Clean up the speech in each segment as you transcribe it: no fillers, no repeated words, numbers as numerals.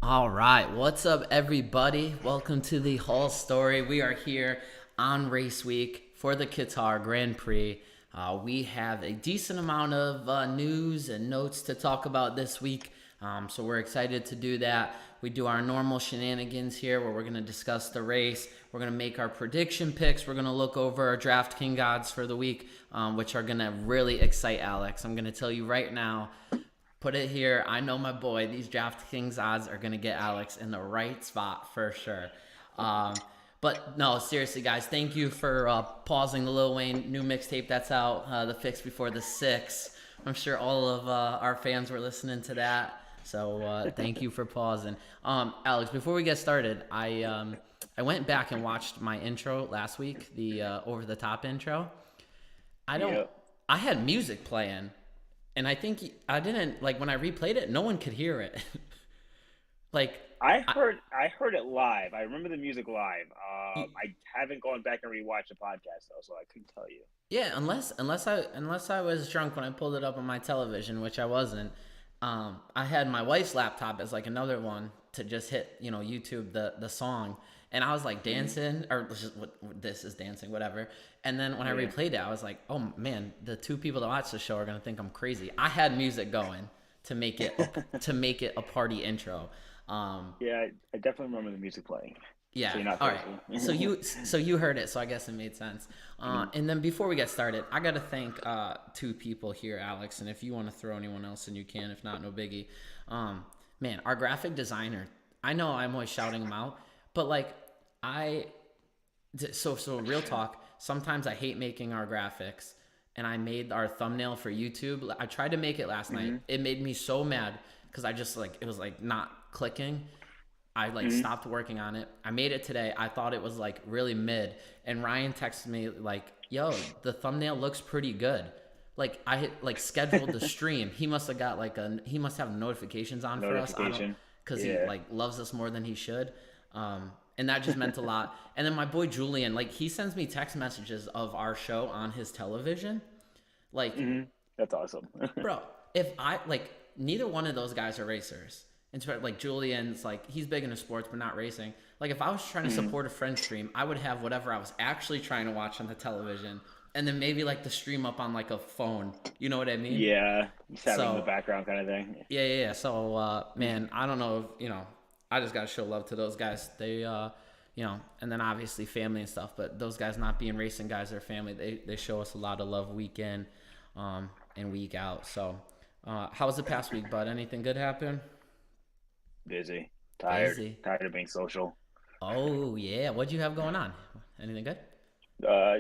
All right, what's up, everybody? Welcome to the whole story. We are here on race week for the Qatar Grand Prix. We have a decent amount of news and notes to talk about this week, so we're excited to do that. We do our normal shenanigans here where we're going to discuss the race. We're going to make our prediction picks. We're going to look over our DraftKings odds for the week, which are going to really excite Alex. I'm going to tell you right now. Put it here. I know my boy. These DraftKings odds are going to get Alex in the right spot for sure. But no, seriously, guys, thank you for pausing the Lil Wayne new mixtape that's out, The Fix Before the Six. I'm sure all of our fans were listening to that. So thank you for pausing. Alex, before we get started, I went back and watched my intro last week, the over the top intro. I don't. Yep. I had music playing, and I think I didn't like when I replayed it. No one could hear it. like, I I, heard I heard it live. I remember the music live. I haven't gone back and rewatched the podcast though, so I couldn't tell you. yeah, unless I was drunk when I pulled it up on my television, which I wasn't. I had my wife's laptop as like another one to just hit YouTube the song, and I was like Hmm. dancing or just, what this is dancing whatever. And then when I Yeah. replayed it, I was like, oh man, the two people that watch the show are gonna think I'm crazy. I had music going to make it a party intro. Um, Yeah, I definitely remember the music playing. Yeah. So you're not All right. crazy. So you heard it. So I guess it made sense. Mhm. And then before we get started, I gotta thank two people here, Alex. And if you want to throw anyone else in, you can. If not, no biggie. Man, our graphic designer. I know I'm always shouting him out, but like I, so real talk. Sometimes I hate making our graphics, and I made our thumbnail for YouTube. I tried to make it last night. Mhm. It made me so mad because I just like it was like not clicking. I like Mhm. stopped working on it. I made it today. I thought it was like really mid, and Ryan texted me like, "Yo, the thumbnail looks pretty good." Like I hit like scheduled the stream. He must have notifications on for us. I don't Notification. because he Yeah. like loves us more than he should. And that just meant a lot. And then my boy Julian, like he sends me text messages of our show on his television. Like, Mhm. That's awesome. bro, if I like neither one of those guys are racers. And so, like Julian's like he's big into sports but not racing. Like if I was trying to Mhm. support a friend stream, I would have whatever I was actually trying to watch on the television, and then maybe like the stream up on like a phone. You know what I mean? Yeah, just having the So background kind of thing. yeah. So man, I don't know if I just gotta show love to those guys. They and then obviously family and stuff. But those guys not being racing guys, they're family. They show us a lot of love week in, and week out. So how was the past week, bud? Anything good happen? Busy, tired, Busy. tired of being social. Oh yeah, what'd you have going on? Anything good?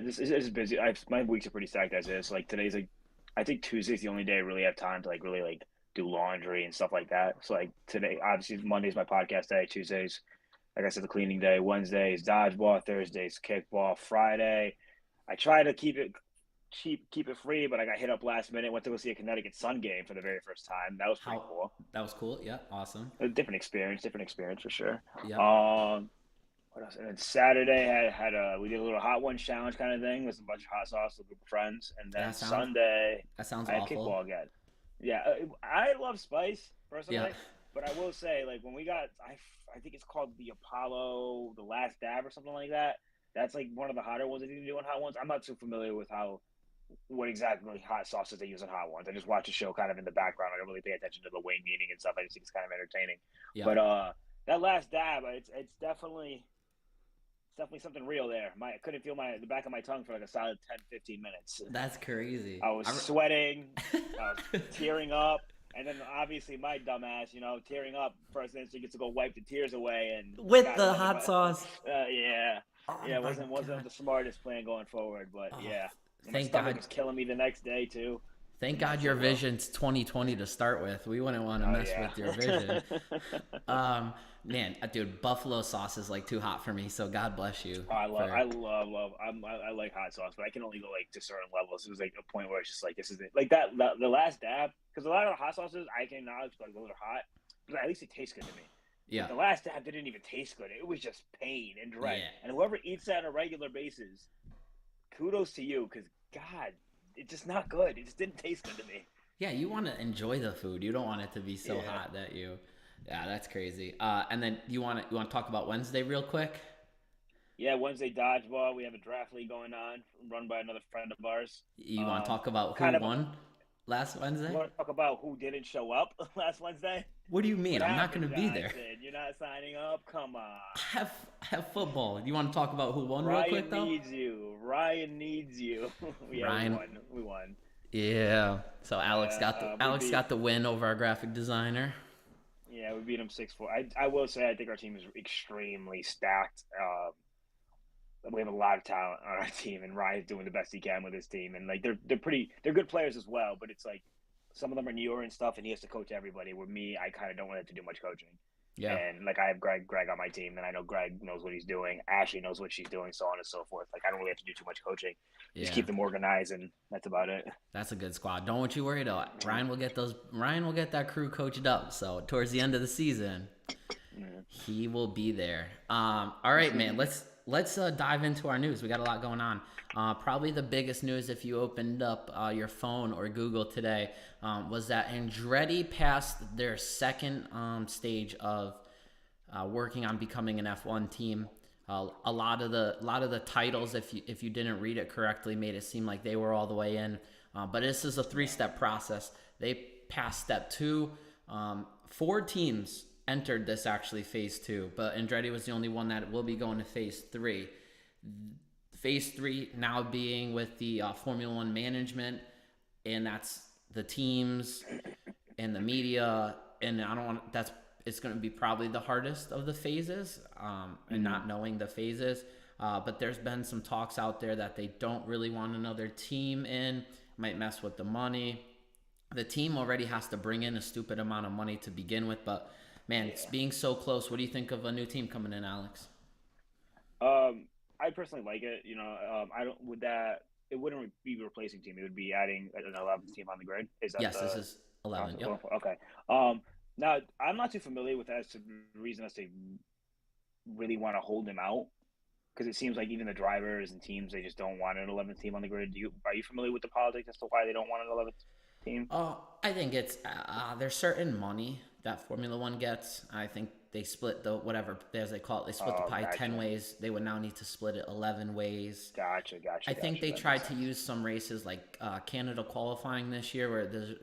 This is busy. My weeks are pretty stacked as is. Like today's like, I think Tuesday's the only day I really have time to like really like do laundry and stuff like that. So like today, obviously Monday's my podcast day. Tuesday's, like I said, the cleaning day. Wednesday is dodgeball. Thursday's kickball. Friday, I try to keep it cheap, keep it free, but I got hit up last minute. Went to go see a Connecticut Sun game for the very first time. That was pretty How cool. that was cool. Yeah, awesome. A different experience for sure. Yep. Um, what else? And then Saturday had a we did a little hot one challenge kind of thing with a bunch of hot sauce, with a group of friends, and then That sounds Sunday that sounds I had awful. kickball again. Yeah, I love spice Yeah. personally, but I will say like when we got I think it's called the Apollo, the Last Dab or something like that. That's like one of the hotter ones that you can do in hot ones. I'm not too familiar with how what exactly hot sauces they use in hot ones. I just watch the show kind of in the background. I don't really pay attention to the Wayne meeting and stuff. I just think it's kind of entertaining. But Yep. that last dab, it's definitely something real there. I couldn't feel the back of my tongue for like a solid 10, 15 minutes. That's crazy. I was sweating, I was tearing up, and then obviously my dumbass, tearing up. First instant gets to go wipe the tears away, and With got it the under hot my. sauce. Yeah, Oh yeah, it my wasn't god. the smartest plan going forward, but Oh, yeah, and my thank stomach God. was killing me the next day too. Thank Did not God your sit well. vision's 2020 to start with. We wouldn't want to Oh mess yeah. with your vision. Um, Man, dude, buffalo sauce is like too hot for me. So God bless you I for. love. I like hot sauce, but I can only go like to certain levels. It was like a point where it's just like this isn't like that. The last dab, because a lot of the hot sauces I can acknowledge like those are hot, but at least it tastes good to me. But Yeah, the last dab didn't even taste good. It was just pain and dread. yeah, And whoever eats that on a regular basis, kudos to you, because God, it's just not good. It just didn't taste good to me. yeah. You want to enjoy the food. You don't want it to be so Yeah. hot that you. Yeah, that's crazy. And then you want to talk about Wednesday real quick? Yeah, Wednesday dodgeball. We have a draft league going on, run by another friend of ours. You want to talk about who Kind of. won last You Wednesday? want to talk about who didn't show up last Wednesday? What do you mean? What I'm not going happened, to be there. Johnson? You're not signing up? Come on. Have football. You want to talk about who won real quick Ryan though? needs you. Ryan needs you. Yeah, we Ryan. won. We won. Yeah. So Alex got the We Alex beat. got the win over our graphic designer. Yeah, we beat him 6-4. I will say I think our team is extremely stacked. We have a lot of talent on our team, and Ryan's doing the best he can with his team. And like they're good players as well. But it's like some of them are newer and stuff, and he has to coach everybody. With me, I kind of don't have to do much coaching. Yeah. And like I have Greg on my team, and I know Greg knows what he's doing. Ashley knows what she's doing, so on and so forth. Like I don't really have to do too much coaching. Just Yeah. keep them organized, and that's about it. That's a good squad. Don't you worry though. Ryan will get that crew coached up. So towards the end of the season, he will be there. All right, man. Let's dive into our news. We got a lot going on. Probably the biggest news, if you opened up your phone or Google today, was that Andretti passed their second stage of working on becoming an F1 team. A lot of the titles, if you didn't read it correctly, made it seem like they were all the way in. But this is a 3-step process. They passed step 2. 4 teams entered this actually phase 2, but Andretti was the only one that will be going to phase 3. Phase 3 now being with the Formula One management, and that's the teams and the media. And I don't want that's it's going to be probably the hardest of the phases, and not knowing the phases. But there's been some talks out there that they don't really want another team in, might mess with the money. The team already has to bring in a stupid amount of money to begin with, but man, it's being so close. What do you think of a new team coming in, Alex? I personally like it. I don't would that it wouldn't be replacing team. It would be adding an 11th team on the grid. Is that Yes, this the is 11. concept going Yep. for? Okay. Now I'm not too familiar with that. The reason as they really want to hold him out because it seems like even the drivers and teams they just don't want an 11th team on the grid. Are you familiar with the politics as to why they don't want an 11th team? I think it's there's certain money that Formula One gets. I think they split the whatever as they call it. They split the pie 10 Gotcha. ways. They would now need to split it 11 ways. Gotcha. I think they That tried makes to sense. use some races like Canada qualifying this year, where there's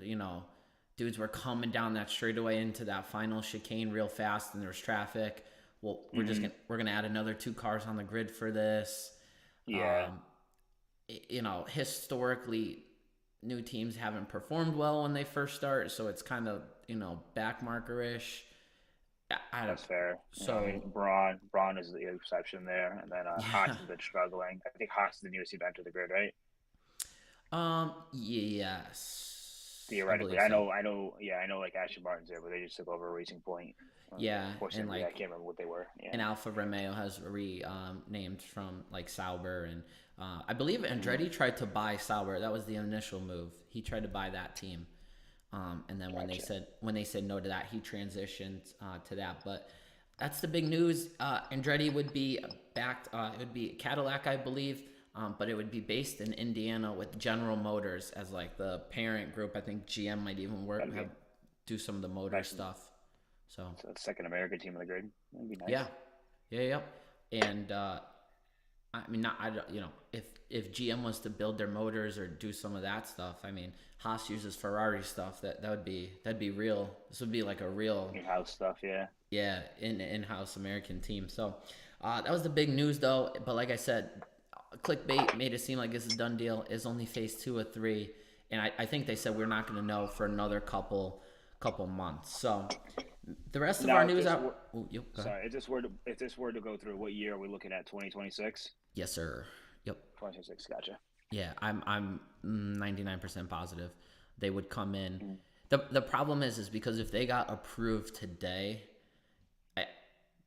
dudes were coming down that straightaway into that final chicane real fast, and there's traffic. Well, we're gonna add another 2 cars on the grid for this. Yeah. Historically, new teams haven't performed well when they first start, so it's kind of backmarker-ish. I don't. That's fair. So I mean, Braun is the exception there, and then Haas yeah, has been struggling. I think Haas is the newest team to enter the grid, right? yes, I Theoretically, believe so. Yeah, I know. Like Aston Martin's there, but they just took over Racing Point. Yeah, and Unfortunately, I can't remember what they were. Yeah. and Alfa Romeo has named from like Sauber, and I believe Andretti tried to buy Sauber. That was the initial move. He tried to buy that team, and then Gotcha. when they said no to that, he transitioned to that. But that's the big news. Andretti would be backed. It would be Cadillac, I believe, but it would be based in Indiana with General Motors as like the parent group. I think GM might even That'd be do some of the motor nice. stuff. So So the second American team on the grid. That'd be nice. yeah, yeah. And I mean, not I don't, if GM was to build their motors or do some of that stuff, I mean, Haas uses Ferrari stuff. That'd be real. This would be like a real In-house stuff. Yeah. in-house American team. So that was the big news, though. But like I said, clickbait made it seem like it's a done deal. It's only phase 2 or 3, and I think they said we're not going to know for another couple months. So the rest of Now, our if news this out. were, Oh, yep, go ahead. sorry, if this were to go through, what year are we looking at? 2026. Yes, sir. Yep. 2026. Gotcha. Yeah, I'm 99% positive they would come in. The problem is because if they got approved today, I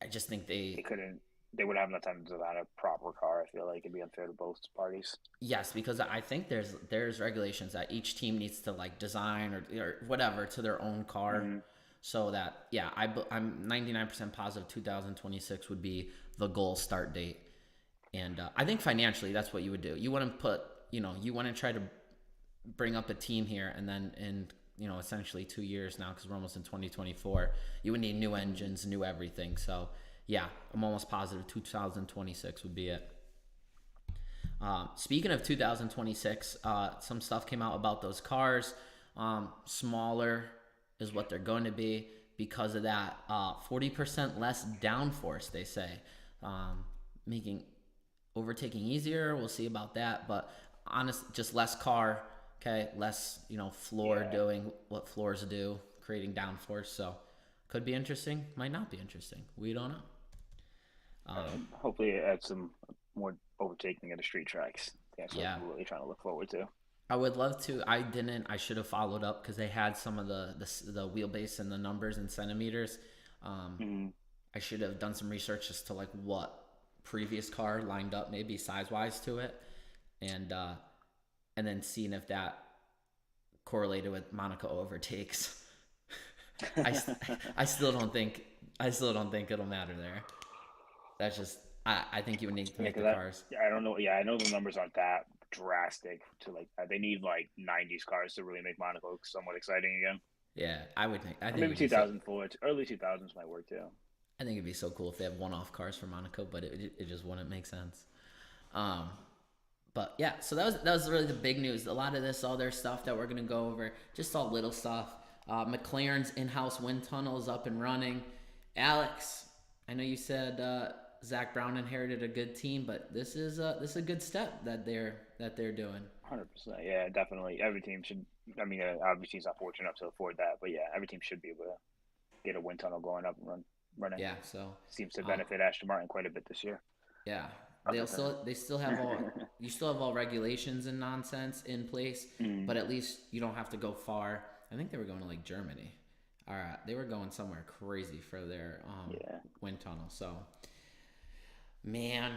I just think They couldn't. They would have enough time to design a proper car. I feel like it'd be unfair to both parties. yes, because I think there's regulations that each team needs to like design or whatever to their own car. So that yeah, I'm 99% positive 2026 would be the goal start date. And I think financially, that's what you would do. You wouldn't put, you wouldn't try to bring up a team here and then essentially 2 years now because we're almost in 2024. You would need new engines, new everything. So yeah, I'm almost positive 2026 would be it. Speaking of 2026, some stuff came out about those cars. Smaller is what they're going to be because of that 40% less downforce, they say, making overtaking easier. We'll see about that, but just less car, okay, less floor doing what floors do, creating downforce. So could be interesting, might not be interesting. We don't know. Hopefully, it adds some more overtaking at the street tracks. That's what I'm really trying to look forward to. I would love to. I should have followed up because they had some of the wheelbase and the numbers in centimeters. I should have done some research as to like what previous car lined up maybe size wise to it, and then seeing if that correlated with Monaco overtakes. I still don't think it'll matter there. That's just I think you would need to make the cars. I don't know. Yeah, I know the numbers aren't that drastic to like. They need like 90s cars to really make Monaco somewhat exciting again. Yeah, I would think. I think maybe 2004, early 2000s might work too. I think it'd be so cool if they have one-off cars for Monaco, but it just wouldn't make sense. But yeah, so that was really the big news. A lot of this other stuff that we're gonna go over, just all little stuff. McLaren's in-house wind tunnel is up and running. Alex, I know you said Zach Brown inherited a good team, but this is a good step that they're doing. 100%, yeah, definitely. Every team should. I mean, obviously he's not fortunate enough to afford that, but yeah, every team should be able to get a wind tunnel going up and running. Yeah, so seems to benefit Aston Martin quite a bit this year. Yeah, they still have all regulations and nonsense in place, but at least you don't have to go far. I think they were going to like Germany. All right, they were going somewhere crazy for their wind tunnel. So, man,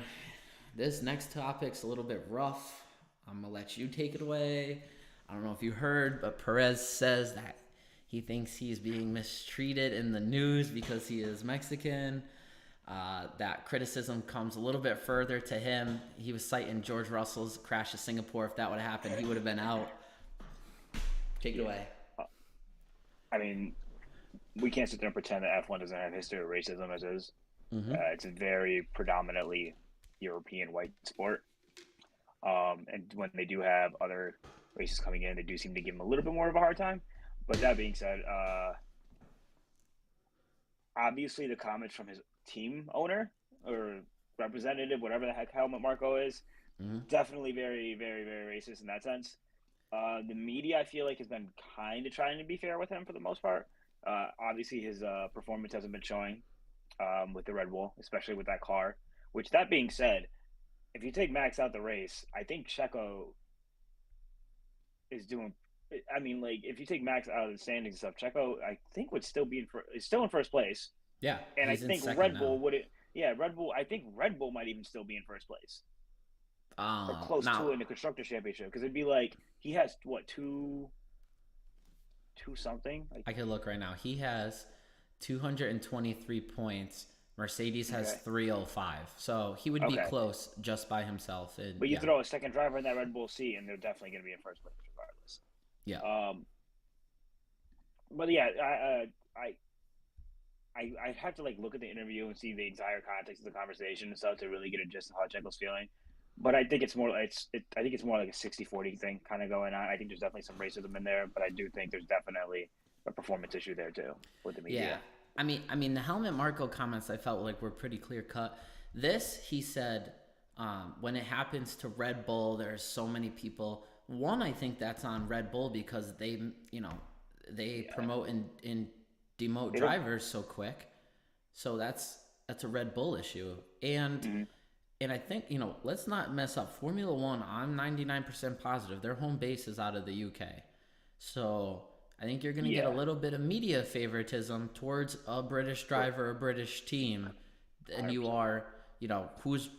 this next topic's a little bit rough. I'm gonna let you take it away. I don't know if you heard, but Perez says that he thinks he's being mistreated in the news because he is Mexican. That criticism comes a little bit further to him. He was citing George Russell's crash to Singapore. If that would have happened, he would have been out. Take it away. I mean, we can't sit there and pretend that F1 doesn't have a history of racism as is. It's a very predominantly European white sport. And when they do have other races coming in, they do seem to give them a little bit more of a hard time. But that being said, obviously the comments from his team owner or representative, whatever the heck Helmut Marko is, definitely very, very, very racist in that sense. The media, I feel like, has been kind of trying to be fair with him for the most part. Obviously, his performance hasn't been showing with the Red Bull, especially with that car. Which, that being said, if you take Max out the race, I think Checo is doing. I mean, like, if you take Max out of the standings and stuff, Checo, I think, would still be is still in first place. Yeah, and I think Red Bull would. Red Bull. I think Red Bull might even still be in first place. Or close to it in the Constructors' Championship, because it'd be like he has what two something. Like, I could look right now. He has 223 points. Mercedes has 305, so he would be close just by himself. But you throw a second driver in that Red Bull seat, and they're definitely going to be in first place regardless. Yeah. But yeah, I have to like look at the interview and see the entire context of the conversation and stuff to really get a gist of how Checo's feeling. But I think it's more like a 60-40 thing kind of going on. I think there's definitely some racism in there, but I do think there's definitely a performance issue there too with the media. Yeah. I mean, the Helmut Marko comments I felt like were pretty clear cut. This, he said, when it happens to Red Bull, there's so many people. One, I think that's on Red Bull because they promote and demote drivers so quick. So that's a Red Bull issue. And and I think, let's not mess up. Formula One, I'm 99% positive their home base is out of the UK. So I think you're going to get a little bit of media favoritism towards a British driver, a British team, and 100%. You are, who's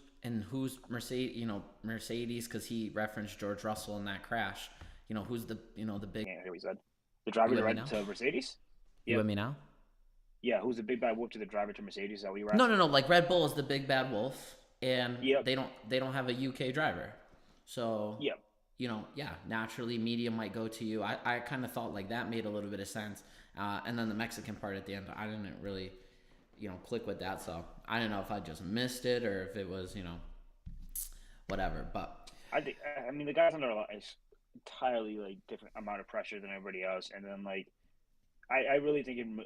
Mercedes, because he referenced George Russell in that crash. Who's the big. Yeah, he said the driver to Mercedes. You with me now? Yeah, who's the big bad wolf to the driver to Mercedes? Is that what you were asking? No. Like Red Bull is the big bad wolf, and they don't have a UK driver. So naturally media might go to you. I kind of thought like that made a little bit of sense. And then the Mexican part at the end, I didn't really, click with that. So I don't know if I just missed it or if it was, whatever. But I mean, the guy's under a entirely like different amount of pressure than everybody else, and then like I really think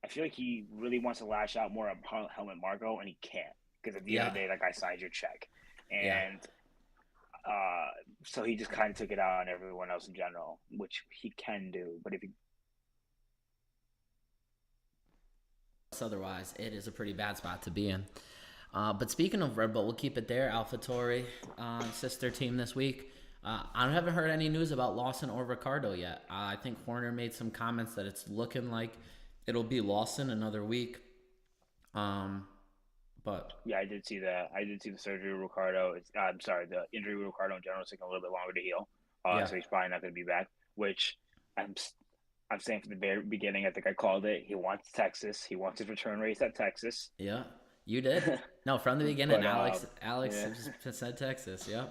I feel like he really wants to lash out more on Helmut Marko, and he can't because at the end of yeah, the day, that guy signed your check, yeah. and uh, so he just kind of took it out on everyone else in general, which he can do. But if he Otherwise, it is a pretty bad spot to be in. But speaking of Red Bull, we'll keep it there. AlphaTauri, sister team this week. I haven't heard any news about Lawson or Ricardo yet. I think Horner made some comments that it's looking like it'll be Lawson another week. But Yeah, I did see that. I did see the surgery with Ricardo. I'm sorry, the injury with Ricardo in general is taking a little bit longer to heal. yeah, So he's probably not going to be back. Which I'm I'm saying from the very beginning. I think I called it. He wants Texas. He wants his return race at Texas. yeah, you did. No, from the beginning, but Alex yeah, just said Texas. Yeah,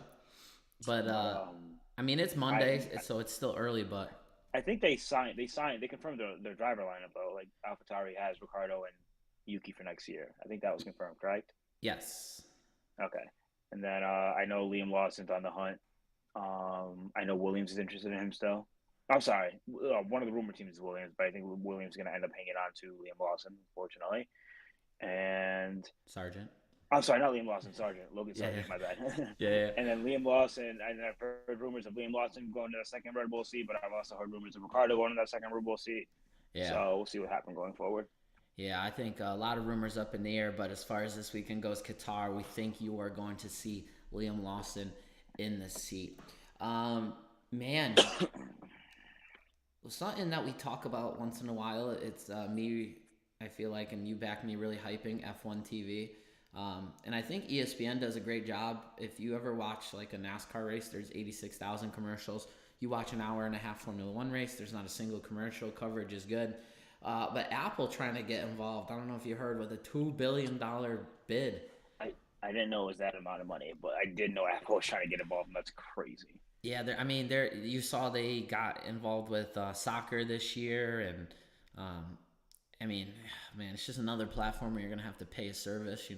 but but I mean it's I Monday, so it's still early. But I think they confirmed their driver lineup though. Like AlphaTauri has Ricardo and Yuki for next year. I think that was confirmed, correct? yes, Okay. And then I know Liam Lawson's on the hunt. I know Williams is interested in him still. I'm sorry. One of the rumor teams is Williams, but I think Williams is going to end up hanging on to Liam Lawson, unfortunately. And Sergeant. I'm sorry, not Liam Lawson, Sargent. Logan Yeah, yeah, Sargent, my bad. yeah, yeah. And then Liam Lawson, and I've heard rumors of Liam Lawson going to the second Red Bull seat, but I've also heard rumors of Ricardo going to that second Red Bull seat. Yeah. So we'll see what happens going forward. Yeah, I think a lot of rumors up in the air, but as far as this weekend goes, Qatar, we think you are going to see Liam Lawson in the seat. Man, something that we talk about once in a while. It's me, I feel like, and you back me really hyping F1 TV. And I think ESPN does a great job. If you ever watch like a NASCAR race, there's 86,000 commercials. You watch an hour and a half Formula One race, there's not a single commercial. Coverage is good. But Apple trying to get involved. I don't know if you heard with a $2 billion bid. I didn't know it was that amount of money, but I did know Apple was trying to get involved, and that's crazy. Yeah, I mean, you saw they got involved with soccer this year, and I mean, man, it's just another platform where you're gonna have to pay a service.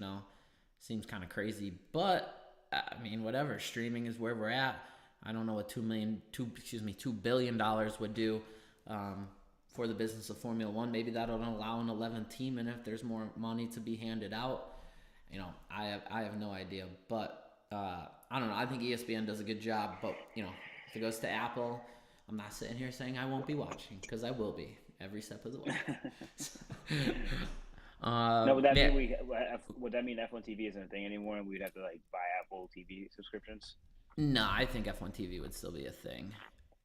Seems kind of crazy, but I mean, whatever. Streaming is where we're at. I don't know what $2 billion would do for the business of Formula One. Maybe that'll allow an 11th team, and if there's more money to be handed out, I have no idea, but. I don't know. I think ESPN does a good job, but if it goes to Apple, I'm not sitting here saying I won't be watching because I will be every step of the way. No, would that Yeah. mean F1 TV isn't a thing anymore, and we'd have to like buy Apple TV subscriptions? No, I think F1 TV would still be a thing.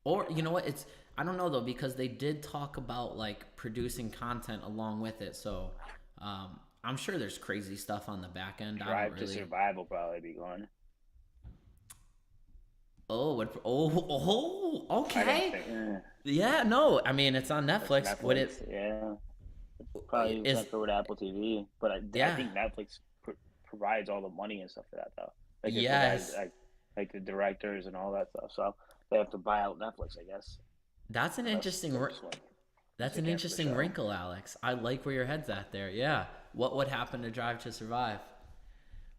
Or you know what? I don't know though because they did talk about like producing content along with it. So I'm sure there's crazy stuff on the back end. Drive to Survive will probably be gone. Okay. Yeah, no. I mean, it's on Netflix. Netflix, Would it? yeah. Probably Is transfer to Apple TV, but I yeah. think Netflix provides all the money and stuff for that though. Like it provides Yes. like the directors and all that stuff. So they have to buy out Netflix, I guess. That's an interesting. That's an interesting wrinkle, Alex. I like where your head's at there. Yeah. What would happen to Drive to Survive?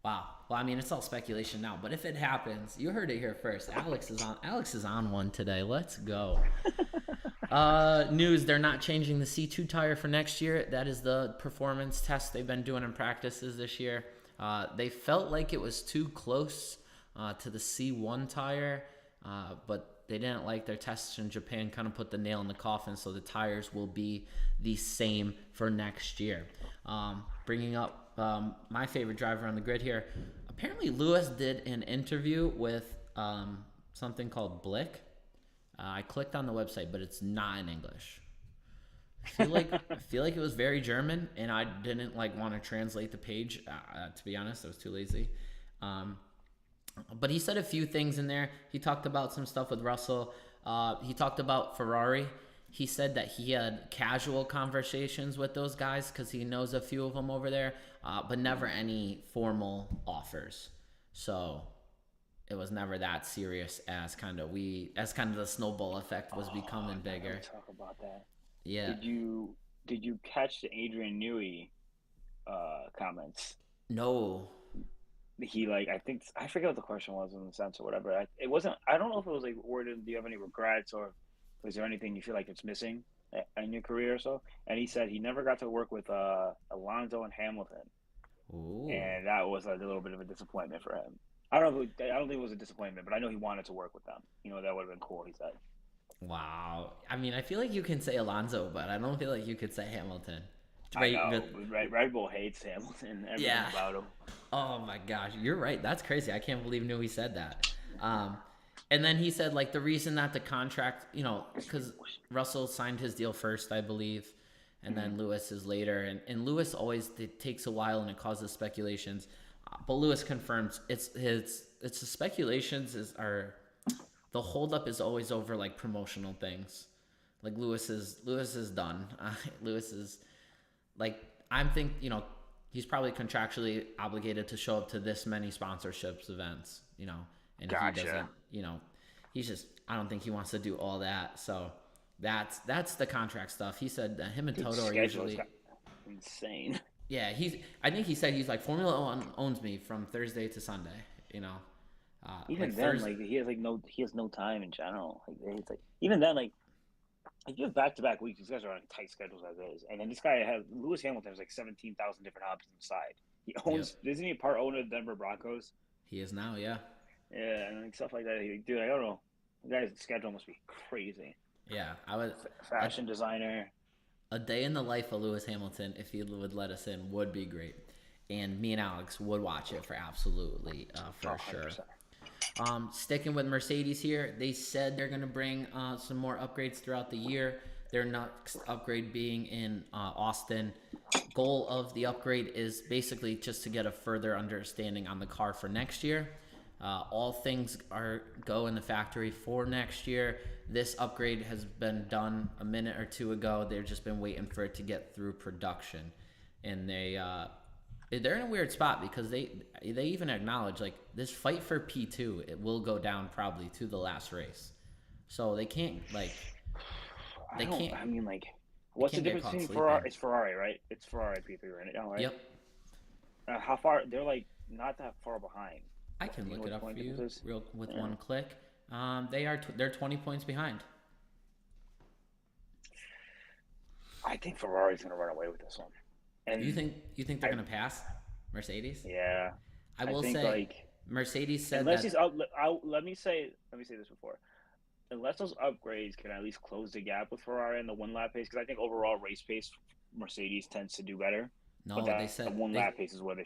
Wow. Well, I mean, it's all speculation now, but if it happens, you heard it here first. Alex is on one today. Let's go. News: they're not changing the C2 tire for next year. That is the performance test they've been doing in practices this year. They felt like it was too close to the C1 tire, but they didn't like their tests in Japan. Kind of put the nail in the coffin, so the tires will be the same for next year. Bringing up my favorite driver on the grid here. Apparently, Lewis did an interview with something called Blick. I clicked on the website, but it's not in English. I feel like it was very German, and I didn't want to translate the page. To be honest, I was too lazy. But he said a few things in there. He talked about some stuff with Russell. He talked about Ferrari. He said that he had casual conversations with those guys because he knows a few of them over there, but never any formal offers. So it was never that serious as kind of the snowball effect was becoming I never bigger. talk about that. Yeah. Did you catch the Adrian Newey comments? No. He like I forget what the question was in the sense or whatever. It wasn't. I don't know if it was like worded. Do you have any regrets or was there anything you feel like it's missing in your career or so? And he said he never got to work with Alonso and Hamilton, Ooh. and that was a little bit of a disappointment for him. I don't know. I don't think it was a disappointment, but I know he wanted to work with them. That would have been cool. He said. Wow. I mean, I feel like you can say Alonso, but I don't feel like you could say Hamilton. I Right. know, but Red Bull hates Hamilton. Everything Yeah. about him. Oh my gosh, you're right. That's crazy. I can't believe Newey said that. Um, and then he said like the reason that the contract, because Russell signed his deal first, I believe, and then Lewis is later, and Lewis always it takes a while and it causes speculations, but Lewis confirms it's the speculations are the holdup is always over like promotional things, like Lewis is done. Lewis is like I'm think he's probably contractually obligated to show up to this many sponsorships events, and if he Gotcha. doesn't, he's just I don't think he wants to do all that. So that's the contract stuff. He said that him and Dude, Toto are schedule's usually insane. yeah. I think he said he's like Formula One owns me from Thursday to Sunday. Even Like then, Thursday. like he has no time in general. Like it's like even then, like you have back to back weeks. These guys are on tight schedules as is, and then this guy has Lewis Hamilton has like 17,000 different hobbies on the side. He Yep, owns, isn't he a part owner of the Denver Broncos? he is now. Yeah, Yeah, and like stuff like that. Dude, I don't know. The guy's schedule must be crazy. yeah. I would a, Fashion designer. a day in the life of Lewis Hamilton, if he would let us in, would be great. And me and Alex would watch it for Oh, sure. 100%. Sticking with Mercedes here, they said they're going to bring some more upgrades throughout the year. Their next upgrade being in Austin. Goal of the upgrade is basically just to get a further understanding on the car for next year. All things go in the factory for next year. This upgrade has been done a minute or two ago. They've just been waiting for it to get through production, and they're in a weird spot because they even acknowledge like this fight for P2 it will go down probably to the last race, so they can't like I they don't. can't I mean, like, they what's the can't get difference caught between sleeping. Ferrari? It's Ferrari, right? It's Ferrari P3 right now, right? Yep, How far? They're like not that far behind. I can Do you know look what it the up for point you difference is? real with Yeah. one click. They're 20 points behind. I think Ferrari's gonna run away with this one. You And think you think they're I, gonna pass Mercedes? yeah, I I will think say like Mercedes said unless that these out, let me say this before. Unless those upgrades can at least close the gap with Ferrari in the one lap pace, because I think overall race pace, Mercedes tends to do better. But no, they that said one lap pace is where they're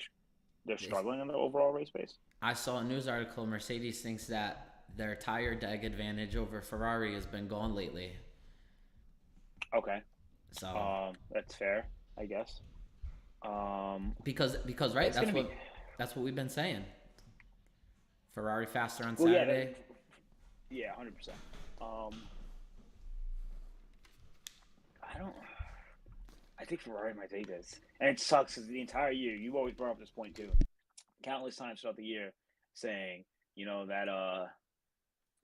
they struggling in the overall race pace. I saw a news article. Mercedes thinks that their tire deg advantage over Ferrari has been gone lately. Okay, So that's fair, I guess. Um, because right, it's gonna be that's what we've been saying. Ferrari faster on well, yeah, Saturday. yeah, 100%. Um, I don't. I think Ferrari might take this, and it sucks because the entire year you've always brought up this point too, countless times throughout the year, saying that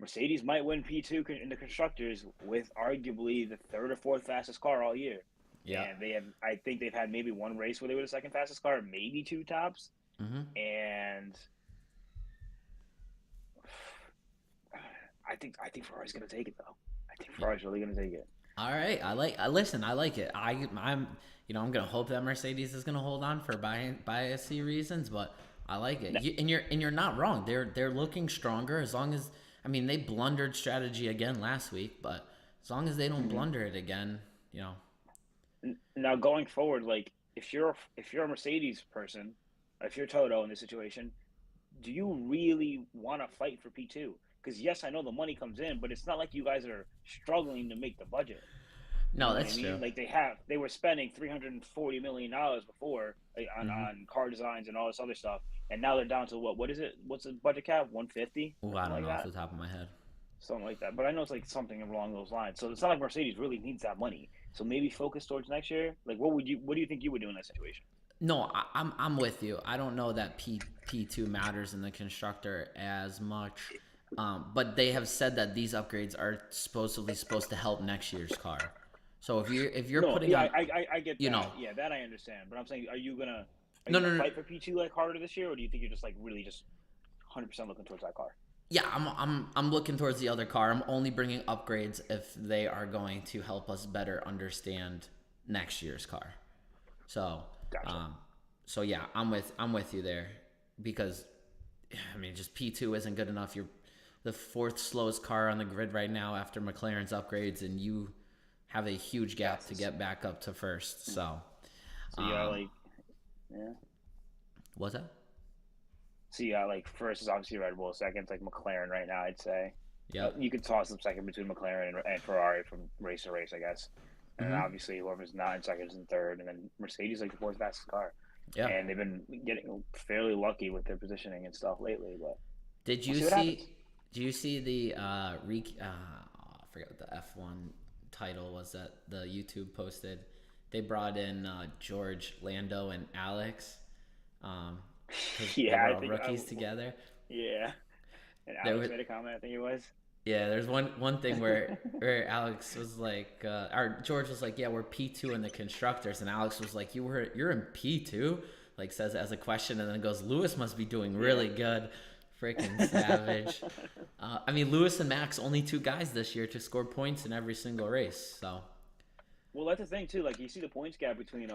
Mercedes might win P2 in the constructors with arguably the third or fourth fastest car all year, Yeah. and they have. I think they've had maybe one race where they were the second fastest car, maybe two tops, Mm-hmm. and I think Ferrari's gonna take it though. I think Ferrari's really gonna take it. All right. I listen. I like it. I'm gonna hope that Mercedes is gonna hold on for biasy reasons, but I like it. No, And you're not wrong. They're looking stronger as long as I mean they blundered strategy again last week, but as long as they don't mhm. blunder it again, you know. Now going forward, like if you're a Mercedes person, if you're Toto in this situation, do you really want to fight for P2? Because yes, I know the money comes in, but it's not like you guys are struggling to make the budget. You No, know what I that's true. mean? Like they were spending $340 million before like, on Mm-hmm. on car designs and all this other stuff, and now they're down to what? What is it? What's the budget cap? 150, Oh, I something don't like know off that, the top of my head. something like that. But I know it's like something along those lines. So it's not like Mercedes really needs that money. So maybe focus towards next year. Like, what do you think you would do in that situation? No, I'm with you. I don't know that P2 matters in the constructor as much. But they have said that these upgrades are supposedly supposed to help next year's car. So if you're No, putting yeah, on, I get that. you know, Yeah, that I understand. But I'm saying, are no, you no, gonna no, fight for P2 like harder this year, or do you think you're just like really just 100% looking towards that car? yeah, I'm looking towards the other car. I'm only bringing upgrades if they are going to help us better understand next year's car. So, Gotcha. so yeah, I'm with you there because, I mean, just P2 isn't good enough. You're the fourth slowest car on the grid right now after McLaren's upgrades, and you have a huge gap to get back up to first. So, So you got like, yeah. what's that? So you got like first is obviously Red Bull, second's like McLaren right now, I'd say. Yep. You could toss them second between McLaren and Ferrari from race to race, I guess. And then Mm-hmm. obviously whoever's not in second is in third, and then Mercedes like the fourth fastest car. Yeah. And they've been getting fairly lucky with their positioning and stuff lately. But Did we'll you see what happens. Did you see the I forget what the F1 title was that the YouTube posted? They brought in George, Lando, and Alex. 'Cause Yeah, they I were all think rookies together. Yeah, and There Alex was, made a comment. I think it was. yeah, there's one thing where Alex was like, or George was like, yeah, we're P2 in the constructors, and Alex was like, you're in P2, like says it as a question, and then goes, Lewis must be doing really good. Freaking savage. I mean, Lewis and Max, only two guys this year to score points in every single race. So, Well, that's the thing too. Like you see the points gap between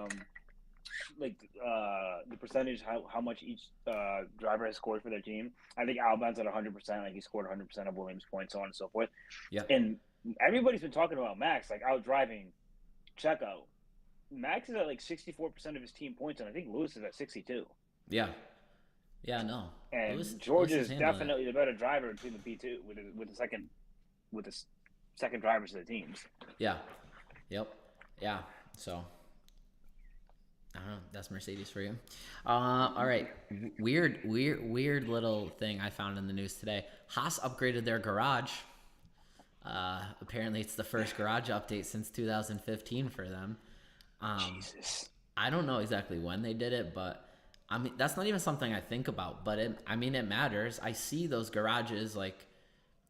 the percentage how much each driver has scored for their team. I think Albon's at 100%. Like he scored 100% of Williams' points, so on and so forth. yeah, And everybody's been talking about Max like out driving Checo. Max is at like 64% of his team points, and I think Lewis is at 62. yeah, yeah. No, And Lewis George is is handling definitely the better driver between the P2 with the second drivers of the teams. it. Yeah, yep, yeah. So, I don't know. That's Mercedes for you. All right. Weird little thing I found in the news today. Haas upgraded their garage. Apparently, it's the first garage update since 2015 for them. Jesus. I don't know exactly when they did it, but I mean that's not even something I think about. But it matters. I see those garages, like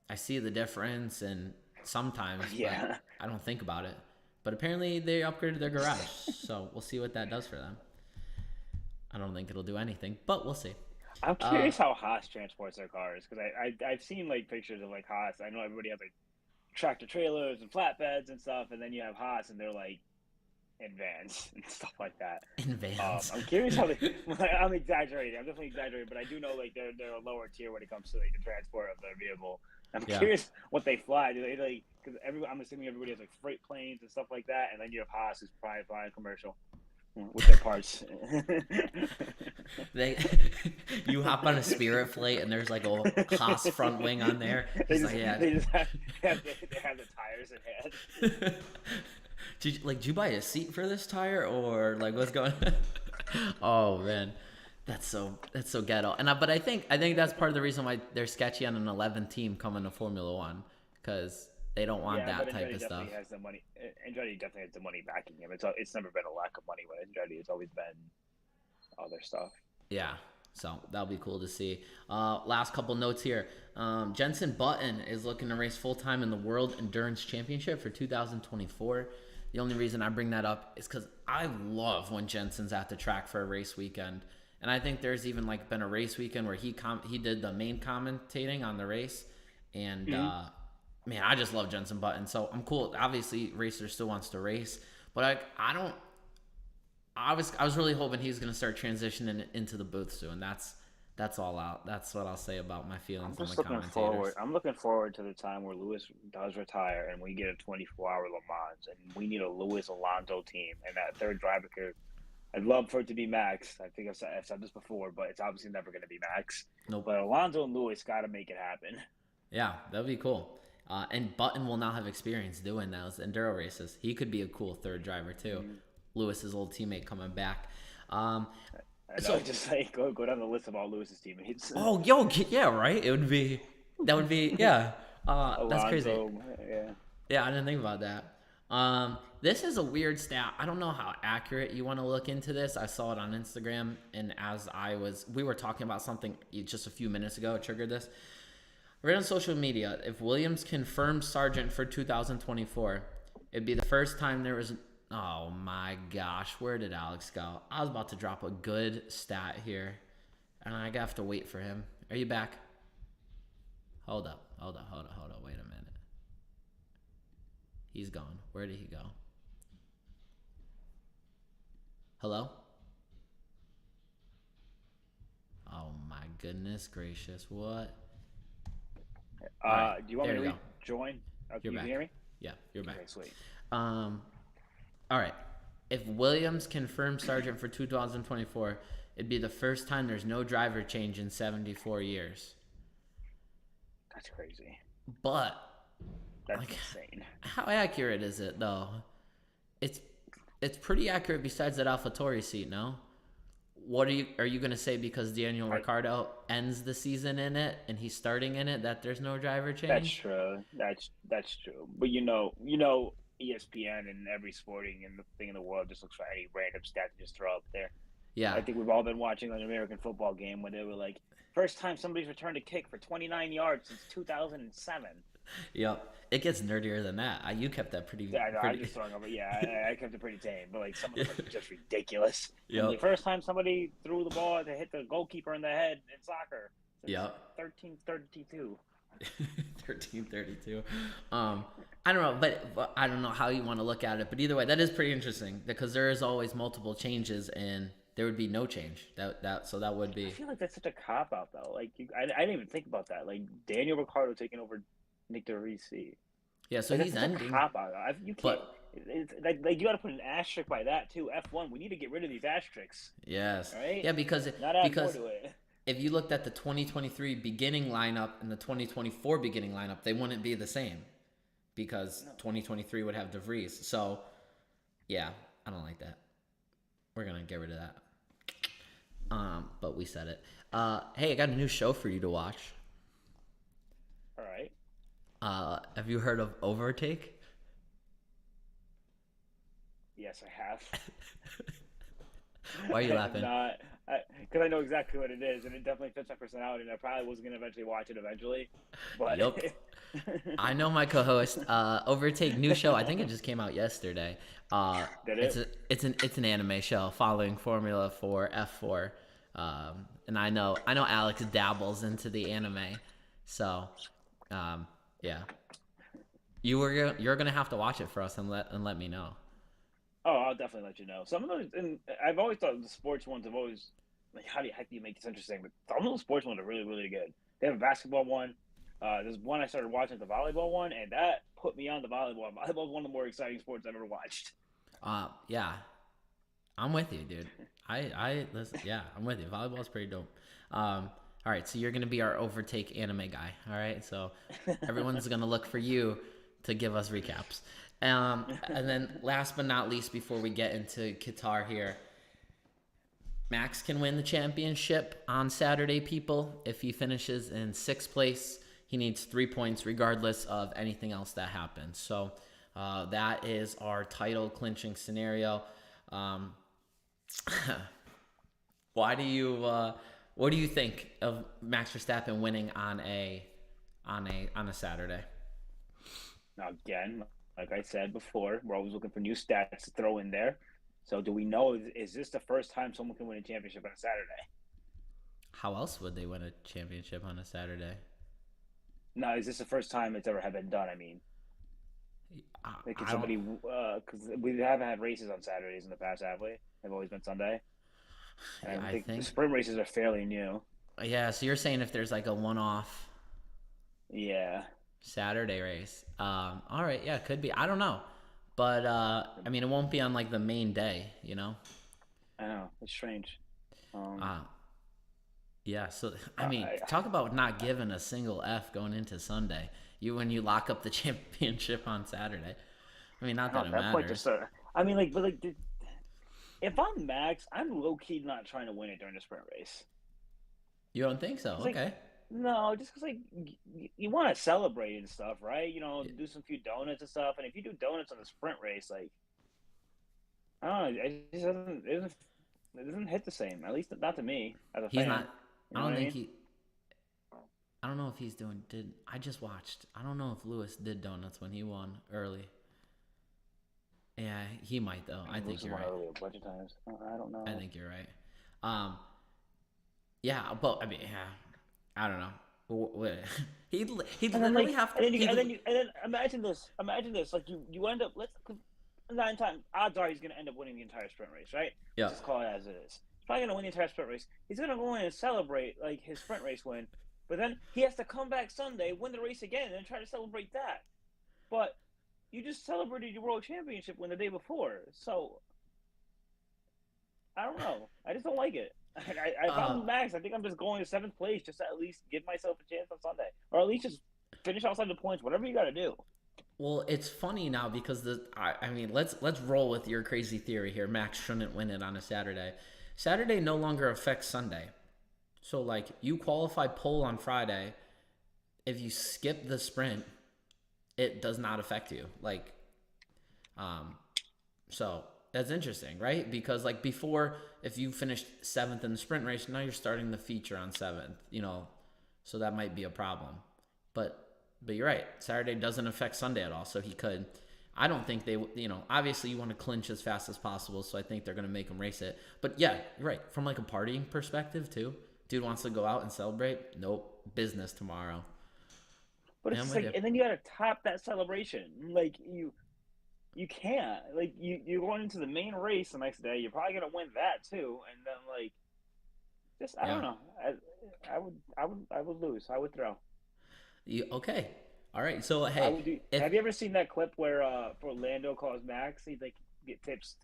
I see the difference, and sometimes, Yeah. but I don't think about it. But apparently they upgraded their garage, so we'll see what that does for them. I don't think it'll do anything, but we'll see. I'm curious how Haas transports their cars because I've seen like pictures of like Haas. I know everybody has like tractor trailers and flatbeds and stuff, and then you have Haas and they're like in vans and stuff like that. In vans. I'm curious how they. I'm exaggerating. I'm definitely exaggerating, but I do know like they're a lower tier when it comes to like the transport of their vehicle. I'm curious what they fly. Do they like? Because I'm assuming everybody has like freight planes and stuff like that, and then you have Haas who's probably flying commercial with their parts. You hop on a Spirit flight and there's like a Haas front wing on there. They It's just have the tires in hand. Did you buy a seat for this tire or like what's going on? Oh man, that's so ghetto. But I think that's part of the reason why they're sketchy on an 11 team coming to Formula One because they don't want that type of stuff. Has the money. Andretti definitely has the money backing him. It's never been a lack of money with Andretti. It's always been other stuff. Yeah, so that'll be cool to see. Last couple notes here. Jenson Button is looking to race full-time in the World Endurance Championship for 2024. The only reason I bring that up is because I love when Jenson's at the track for a race weekend. And I think there's even like been a race weekend where he did the main commentating on the race. And man, I just love Jenson Button. So I'm cool. Obviously, racer still wants to race, but I was really hoping he was going to start transitioning into the booth soon. That's all out. That's what I'll say about my feelings on the commentators. I'm looking forward to the time where Lewis does retire and we get a 24-hour Le Mans and we need a Lewis Alonso team and that third driver could. I'd love for it to be Max. I think I've said this before, but it's obviously never going to be Max. Nope. But Alonso and Lewis got to make it happen. Yeah, that'd be cool. And Button will now have experience doing those enduro races. He could be a cool third driver too. Mm-hmm. Lewis's old teammate coming back. I know, just like go down the list of all Lewis's teammates. Oh, yeah, right. That would be, yeah. That's crazy. Yeah. Yeah, I didn't think about that. This is a weird stat. I don't know how accurate you want to look into this. I saw it on Instagram, and we were talking about something just a few minutes ago. It triggered this. I read on social media, if Williams confirms Sargent for 2024, it'd be the first time there was. Oh my gosh, where did Alex go? I was about to drop a good stat here, and I have to wait for him. Are you back? Hold up. Wait a minute. He's gone. Where did he go? Hello? Oh my goodness gracious. What? Do you want me to rejoin? You're you back. Hear me? Yeah, you're back. Okay, sweet. All right. If Williams confirms Sargent for 2024, it'd be the first time there's no driver change in 74 years. That's crazy. But that's insane. How accurate is it though? It's pretty accurate besides that AlphaTauri seat, no? What are you gonna say because Daniel Ricciardo ends the season in it and he's starting in it that there's no driver change? That's true. That's true. But ESPN and every sporting and the thing in the world just looks for any random stat to just throw up there. Yeah. I think we've all been watching an American football game when they were like, first time somebody's returned a kick for 29 yards since 2007. Yep. It gets nerdier than that. You kept that pretty. Yeah, I know. Pretty... I just throwing over. Yeah, I kept it pretty tame. But like some of them are just ridiculous. Yeah. The first time somebody threw the ball to hit the goalkeeper in the head in soccer. Yep. 1332. 1332. I don't know, but I don't know how you want to look at it. But either way, that is pretty interesting because there is always multiple changes and there would be no change. So that would be. I feel like that's such a cop out though. Like I didn't even think about that. Like Daniel Ricciardo taking over Nick DeVries. Yeah, so he's ending. Cop out. You can't. It's like you got to put an asterisk by that too. F1. We need to get rid of these asterisks. Yes. Right. Yeah, because not add more to it. If you looked at the 2023 beginning lineup and the 2024 beginning lineup, they wouldn't be the same because 2023 would have DeVries. So, yeah, I don't like that. We're going to get rid of that. But we said it. Hey, I got a new show for you to watch. All right. Have you heard of Overtake? Yes, I have. Why are you laughing? Because I know exactly what it is, and it definitely fits my personality, and I probably was going to eventually watch it eventually. But yep. I know my co-host. Overtake new show. I think it just came out yesterday. Did it? It's an anime show following Formula 4 F4, and I know Alex dabbles into the anime, so yeah. You're gonna have to watch it for us and let me know. Oh, I'll definitely let you know. Some of those, and I've always thought the sports ones have always, like, how the heck do you make this interesting? But some of those sports ones are really, really good. They have a basketball one. There's one I started watching, the volleyball one, and that put me on the volleyball. Volleyball is one of the more exciting sports I've ever watched. Yeah, I'm with you, dude. I listen. Yeah, I'm with you. Volleyball is pretty dope. All right, so you're gonna be our Overtake anime guy. All right, so everyone's gonna look for you to give us recaps. And then last but not least, before we get into Qatar here, Max can win the championship on Saturday, people. If he finishes in 6th place, he needs 3 points regardless of anything else that happens. So that is our title clinching scenario. What do you think of Max Verstappen winning on a Saturday? Now again, like I said before, we're always looking for new stats to throw in there. So do we know, is this the first time someone can win a championship on a Saturday? How else would they win a championship on a Saturday? No, is this the first time it's ever been done? I mean, because we haven't had races on Saturdays in the past, have we? They've always been Sunday. And I think the sprint races are fairly new. Yeah, so you're saying if there's like a one-off Saturday race. All right, yeah, could be. I don't know. But, I mean, it won't be on, like, the main day, you know? I know. It's strange. Yeah, so, I mean, talk about not giving a single F going into Sunday. When you lock up the championship on Saturday. I mean, not that it matters. If I'm Max, I'm low-key not trying to win it during the sprint race. You don't think so? Okay. No, just because like you want to celebrate and stuff, right? You know, do some few donuts and stuff. And if you do donuts on the sprint race, like I don't know, it doesn't hit the same. At least not to me as a He's fan. not. You I know what don't I think mean? he. I don't know if he's doing. Did I just watched? I don't know if Lewis did donuts when he won early. Yeah, he might though. I I mean, think Lewis has you're won right. early a bunch of times. I don't I know. think you're right. Um, yeah, but I mean, yeah, I don't know. He'd And then literally like, have and then you, he. and then you, and then imagine this. Imagine this. Like you end up 9 times odds are he's going to end up winning the entire sprint race, right? Yeah. Just call it as it is. He's probably going to win the entire sprint race. He's going to go in and celebrate like his sprint race win, but then he has to come back Sunday, win the race again, and try to celebrate that. But you just celebrated your world championship win the day before, so I don't know. I just don't like it. If Uh, I'm Max, I think I'm just going to seventh place just to at least give myself a chance on Sunday, or at least just finish outside the points. Whatever you got to do. well, it's funny now because I mean, let's roll with your crazy theory here. Max shouldn't win it on a Saturday. Saturday no longer affects Sunday. So like you qualify pole on Friday, if you skip the sprint, it does not affect you. Like, um, so that's interesting, right? Because like before, if you finished seventh in the sprint race, now you're starting the feature on seventh. So that might be a problem. But you're right. Saturday doesn't affect Sunday at all, so he could. I don't think they. Obviously you want to clinch as fast as possible, so I think they're gonna make him race it. But yeah, you're right. From like a partying perspective too, dude wants to go out and celebrate. Nope, business tomorrow. But Yeah, it's I'm just with like, you. and then you got to top that celebration. Like you can't. Like you're going into the main race the next day. You're probably gonna win that too, and then like just I don't Yeah. know. I would lose. I would throw. Okay. All right. So I hey, would do. if Have you ever seen that clip where for Lando calls Max? He like get tips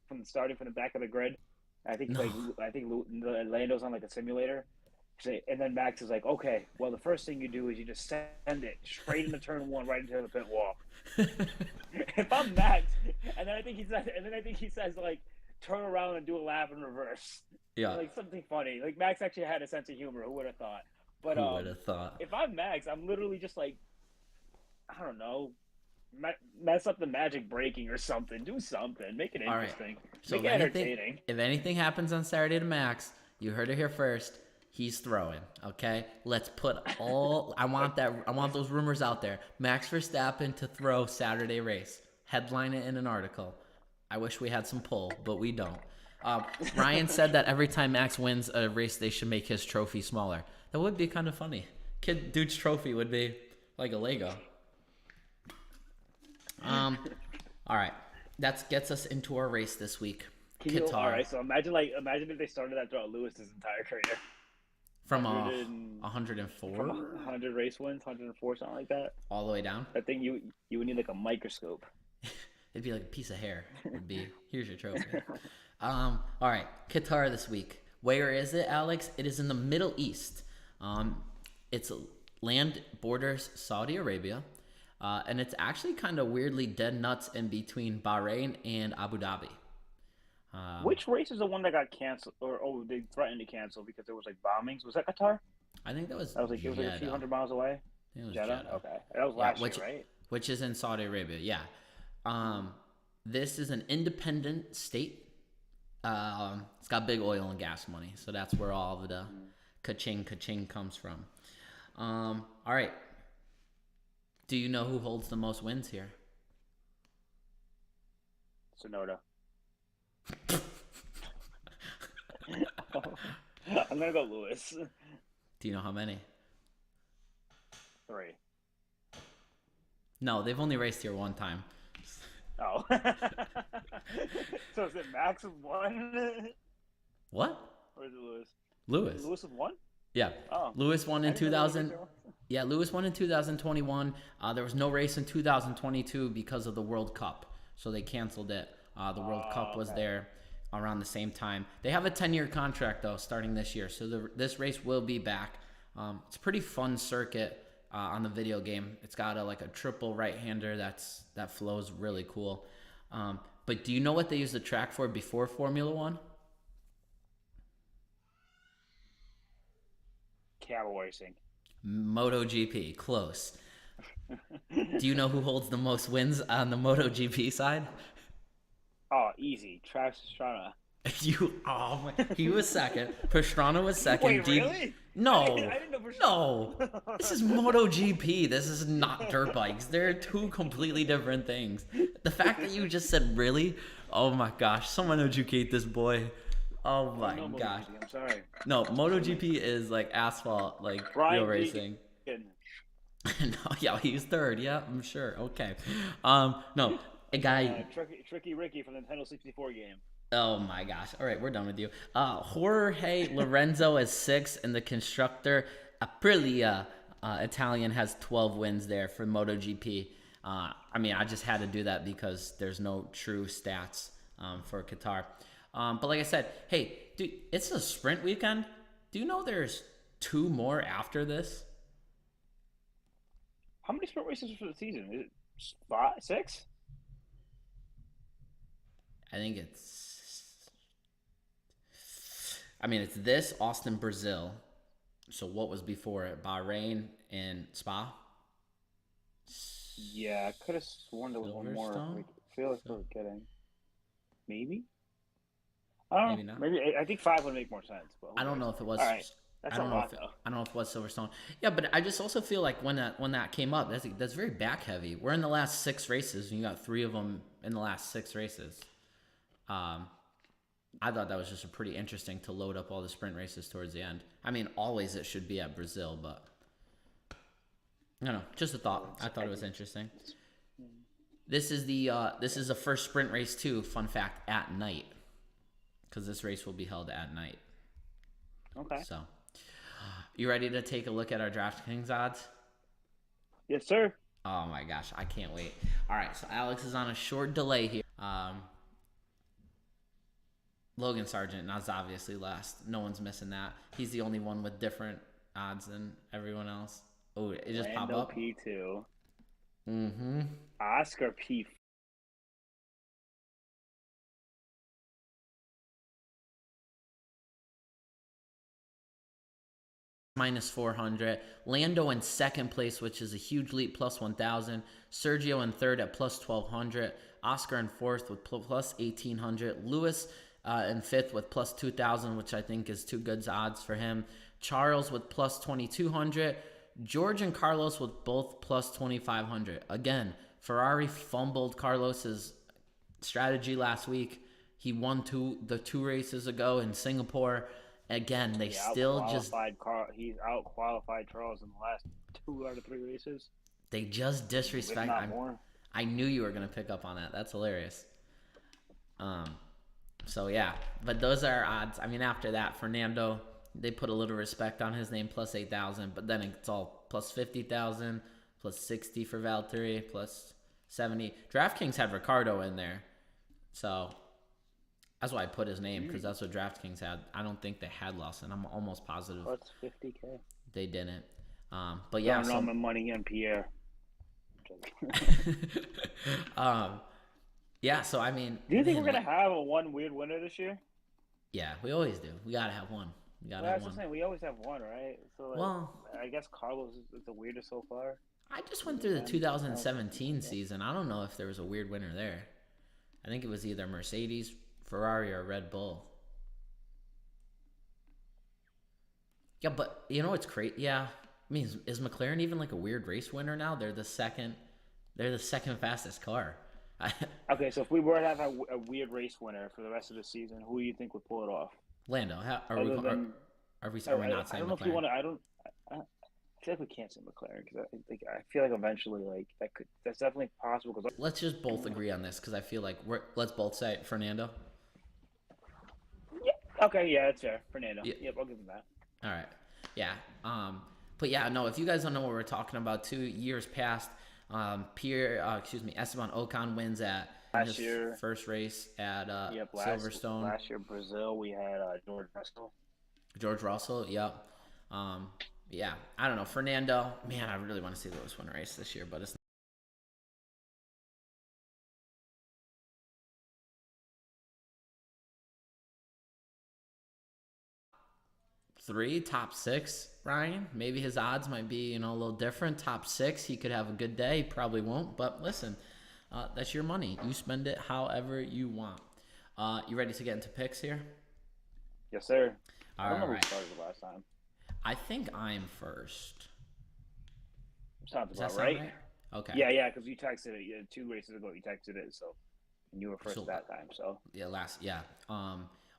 from starting from the back of the grid. no. I think Lando's on like a simulator. And then Max is like, okay, well the first thing you do is you just send it straight into turn one, right into the pit wall. If I'm Max, I think he says like turn around and do a lap in reverse, Yeah. like something funny. Like Max actually had a sense of humor. Who would have thought? But Who would have thought? if I'm Max, I'm literally just like I don't know, mess up the magic breaking or something. Do something. Make it All right. interesting. So Make if it anything, entertaining. if anything happens on Saturday to Max, you heard it here first. He's throwing. Okay. Let's put all. I want that. I want those rumors out there. Max Verstappen to throw Saturday race. Headline it in an article. I wish we had some pull, but we don't. Ryan said that every time Max wins a race, they should make his trophy smaller. That would be kind of funny. Dude's trophy would be like a Lego. All right. That gets us into our race this week. All Qatar right, so imagine if they started that throughout Lewis's entire career. from 100 from 104 100 race wins, 104, something like that. all the way down. I think you would need like a microscope. It'd be like a piece of hair. It'd be here's your trophy. All right, Qatar this week. Where is it, Alex? It is in the Middle East. It's land borders Saudi Arabia, and it's actually kind of weirdly dead nuts in between Bahrain and Abu Dhabi. Which race is the one that got canceled, or they threatened to cancel because there was like bombings? Was that Qatar? I think that was That was like it was like a few Jeddah. hundred miles away. I think it was Jeddah. Jeddah. Okay, that was Yeah, last year, right? which is in Saudi Arabia. Yeah. This is an independent state. It's got big oil and gas money, so that's where all of the ka-ching comes from. All right. Do you know who holds the most wins here? Sonoda. I'm gonna go Lewis. Do you know how many? 3. No, they've only raced here one time. Oh. So is it Max of 1? What? Or is it Lewis? Lewis. Lewis of 1? Yeah. Oh. Lewis won I in didn't know they raced 2000. there once. Yeah, Lewis won in 2021. There was no race in 2022 because of the World Cup, so they canceled it. The World Cup was okay. there around the same time. They have a 10-year contract though, starting this year, so this race will be back. It's a pretty fun circuit on the video game. It's got a triple right-hander that flows really cool. But do you know what they used the track for before Formula One? camel racing. MotoGP, close. Do you know who holds the most wins on the MotoGP side? Oh, easy. Travis Pastrana. He was second. Pastrana was second. Wait, really? No, I didn't know no. This is Pastrana. MotoGP. This is not dirt bikes. They're two completely different things. The fact that you just said really, oh my gosh, someone educate this boy. Oh my No, gosh. MotoGP, I'm sorry. No, MotoGP is like asphalt, like real Brian racing. Deegan. No, yeah, he's third. Yeah, I'm sure. Okay. No, a guy. Tricky Ricky from the Nintendo 64 game. Oh my gosh. All right, we're done with you. Jorge Lorenzo is sixth, and the constructor Aprilia Italian has 12 wins there for MotoGP. I mean, I just had to do that because there's no true stats for Qatar. But like I said, hey, dude, it's a sprint weekend. Do you know there's two more after this? How many sprint races for the season? Is it five, six? I think it's this, Austin, Brazil. So what was before it? Bahrain and Spa? Yeah, I could have sworn there was one more. Silverstone? I feel like we're getting. Maybe? I don't Maybe know. not. Maybe I think five would make more sense. But I don't know if it was. All right. I That's a don't know lot, if though. I don't know if it was Silverstone. Yeah, but I just also feel like when that came up, that's very back heavy. We're in the last 6 races, and you got 3 of them in the last 6 races. I thought that was just a pretty interesting to load up all the sprint races towards the end. I mean, always it should be at Brazil, but I don't know, just a thought. I thought it was interesting. This is the first sprint race too. Fun fact: at night, because this race will be held at night. Okay. So, you ready to take a look at our DraftKings odds? Yes, sir. Oh my gosh, I can't wait. All right, so Alex is on a short delay here. Logan Sargent, that's obviously last. No one's missing that. He's the only one with different odds than everyone else. Oh, it just popped up. P2. Mm-hmm. Oscar P. Minus 400. Lando in second place, which is a huge leap, plus 1,000. Sergio in third at plus 1,200. Oscar in fourth with plus 1,800. Lewis in fifth with plus 2,000, which I think is 2 good odds for him. Charles with plus 2,200. George and Carlos with both plus 2,500. Again, Ferrari fumbled Carlos's strategy last week. He won the 2 races ago in Singapore. Again, they still just he's out qualified Charles in the last 2 out of 3 races. They just disrespect. If not more. I knew you were gonna pick up on that. That's hilarious. So yeah, but those are our odds. I mean, after that, Fernando, they put a little respect on his name, plus 8,000. But then it's all plus 50,000, plus 60 for Valtteri, plus 70. DraftKings had Ricardo in there, so that's why I put his name, because that's what DraftKings had. I don't think they had Lawson. I'm almost positive. What's 50K? They didn't. But yeah, I my money in Pierre. Yeah, so I mean, do you think we're gonna have one weird winner this year? Yeah, we always do. We gotta have one. That's what I'm saying. We always have one, right? So well, I guess Carlos is the weirdest so far. I just went through the 2017 season. I don't know if there was a weird winner there. I think it was either Mercedes, Ferrari, or Red Bull. Yeah, but you know what's crazy? Yeah, I mean, is McLaren even like a weird race winner now? They're the second fastest car. Okay, so if we were to have a weird race winner for the rest of the season, who do you think would pull it off? Lando. Are we not saying I don't know McLaren? if you want to. I feel like we can't say McLaren because I feel like eventually that's definitely possible. Cause let's just both agree on this because I feel like let's both say Fernando. Yeah. Okay. Yeah, that's fair. Fernando. Yeah. Yep. I'll give him that. All right. Yeah. But yeah, no. If you guys don't know what we're talking about, 2 years past, Esteban Ocon wins at last year first race at Silverstone. Last year Brazil, we had George Russell. George Russell. Yep. Yeah. I don't know. Fernando. Man, I really want to see Lewis win a race this year, but it's. 3, top 6, Ryan. Maybe his odds might be, a little different. Top 6, he could have a good day. He probably won't, but listen, that's your money. You spend it however you want. You ready to get into picks here? Yes, sir. I All don't know right. who started last time. I think I'm first. Sounds Does that about sound right. right? Okay. Yeah, because you texted it. Yeah, 2 races ago, you texted it, so and you were first So- that time. So Yeah.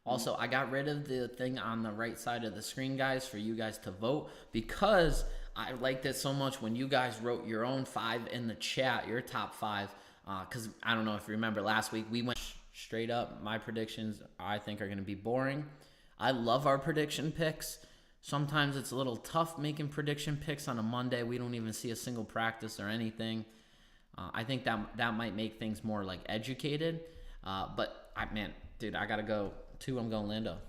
Also, I got rid of the thing on the right side of the screen, guys, for you guys to vote because I liked it so much when you guys wrote your own 5 in the chat, your top 5. Because I don't know if you remember last week, we went straight up. My predictions, I think, are going to be boring. I love our prediction picks. Sometimes it's a little tough making prediction picks on a Monday. We don't even see a single practice or anything. I think that might make things more like educated. But dude, I gotta go 2. I'm going Lando.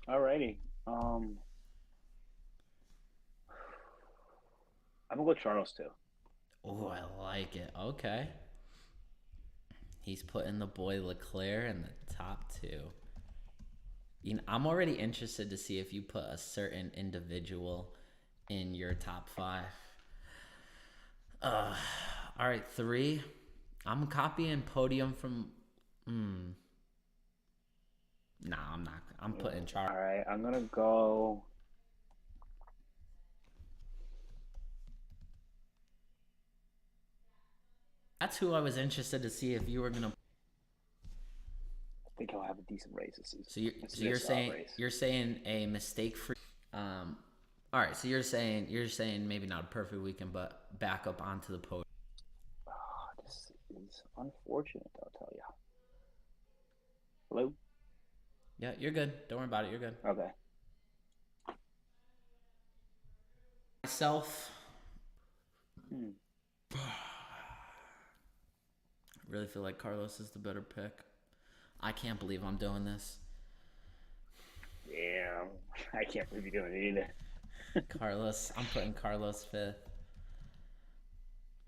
alrighty. I'm gonna go Charles too. Oh, I like it. Okay. He's putting the boy Leclerc in the top 2. I'm already interested to see if you put a certain individual in your top 5. All right, 3. I'm copying podium from. Nah, I'm not. I'm putting Charles. All right, I'm gonna go. That's who I was interested to see if you were gonna. I think he'll have a decent race this season. So you're saying a mistake free. All right. So you're saying maybe not a perfect weekend, but back up onto the podium. This is unfortunate, I'll tell you. Hello? Yeah, you're good. Don't worry about it. You're good. Okay. Myself. Really feel like Carlos is the better pick. I can't believe I'm doing this. Yeah, I can't believe you're doing it either. Carlos, I'm putting Carlos 5th.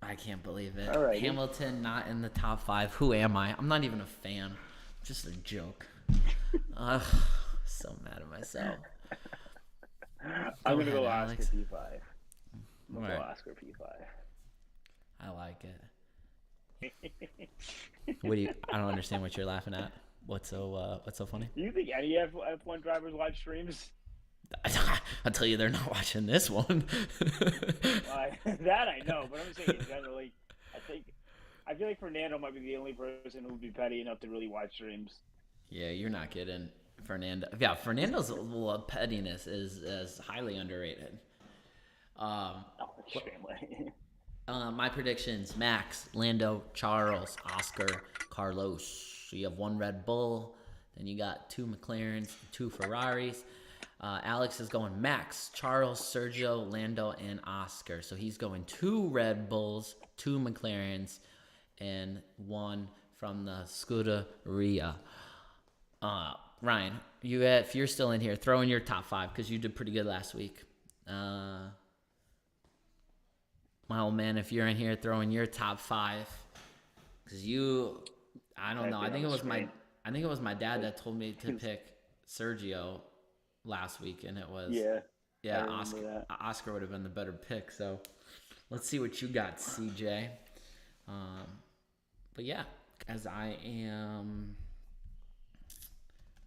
I can't believe it. Alrighty. Hamilton not in the top 5. Who am I? I'm not even a fan. Just a joke. So mad at myself. I'm gonna go ahead, Oscar Alex. P5. I'm gonna Right. go Oscar P5. I like it. I don't understand what you're laughing at. What's so funny? Do you think any F1 drivers watch streams? I'll tell you, they're not watching this one. That I know, but I'm saying generally, I feel like Fernando might be the only person who would be petty enough to really watch streams. Yeah, you're not kidding, Fernando. Yeah, Fernando's pettiness is highly underrated. Extremely. My predictions: Max, Lando, Charles, Oscar, Carlos. So you have 1 Red Bull, then you got 2 McLarens, 2 Ferraris. Alex is going Max, Charles, Sergio, Lando, and Oscar. So he's going 2 Red Bulls, 2 McLarens, and 1 from the Scuderia. Ryan, if you're still in here, throw in your top 5 because you did pretty good last week. My old man, if you're in here, throw in your top 5 because I don't know. I think it was my dad that told me to pick Sergio last week, and it was Oscar would have been the better pick. So let's see what you got, CJ. But yeah, as I am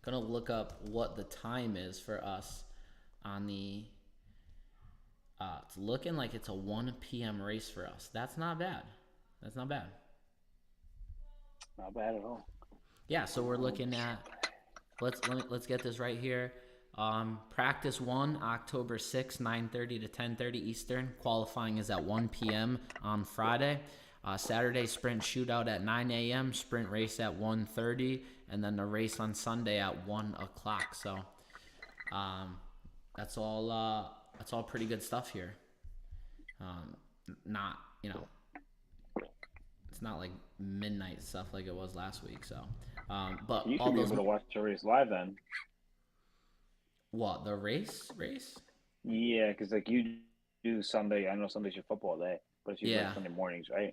gonna look up what the time is for us on the. It's looking like it's a 1 p.m. race for us. That's not bad. Not bad at all. Yeah, so we're looking at. Let's get this right here. Practice 1, October 6th, 9:30 to 10:30 Eastern. Qualifying is at 1 p.m. on Friday. Saturday sprint shootout at 9 a.m. Sprint race at 1:30, and then the race on Sunday at 1 o'clock. So, that's all. That's all pretty good stuff here. It's not like midnight stuff like it was last week. So, but You all should be those. able to watch the race live then. What, the race? Yeah, because like you do Sunday. I know Sunday's your football day, but it's usually Sunday mornings, right?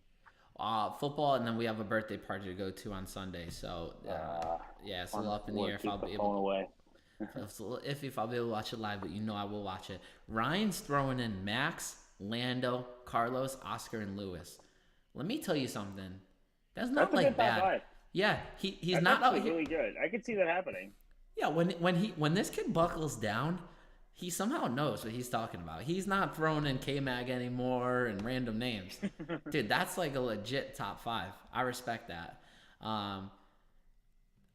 Football, and then we have a birthday party to go to on Sunday. So, it's a little up in the air if I'll be able. Away. It's a little iffy if I'll be able to watch it live, but I will watch it. Ryan's throwing in Max, Lando, Carlos, Oscar, and Lewis. Let me tell you something. That's not That's a like good top bad. five. Yeah, he's That's not out actually here. really good. I could see that happening. Yeah, when this kid buckles down, he somehow knows what he's talking about. He's not throwing in K-Mag anymore and random names. Dude, that's like a legit top five. I respect that.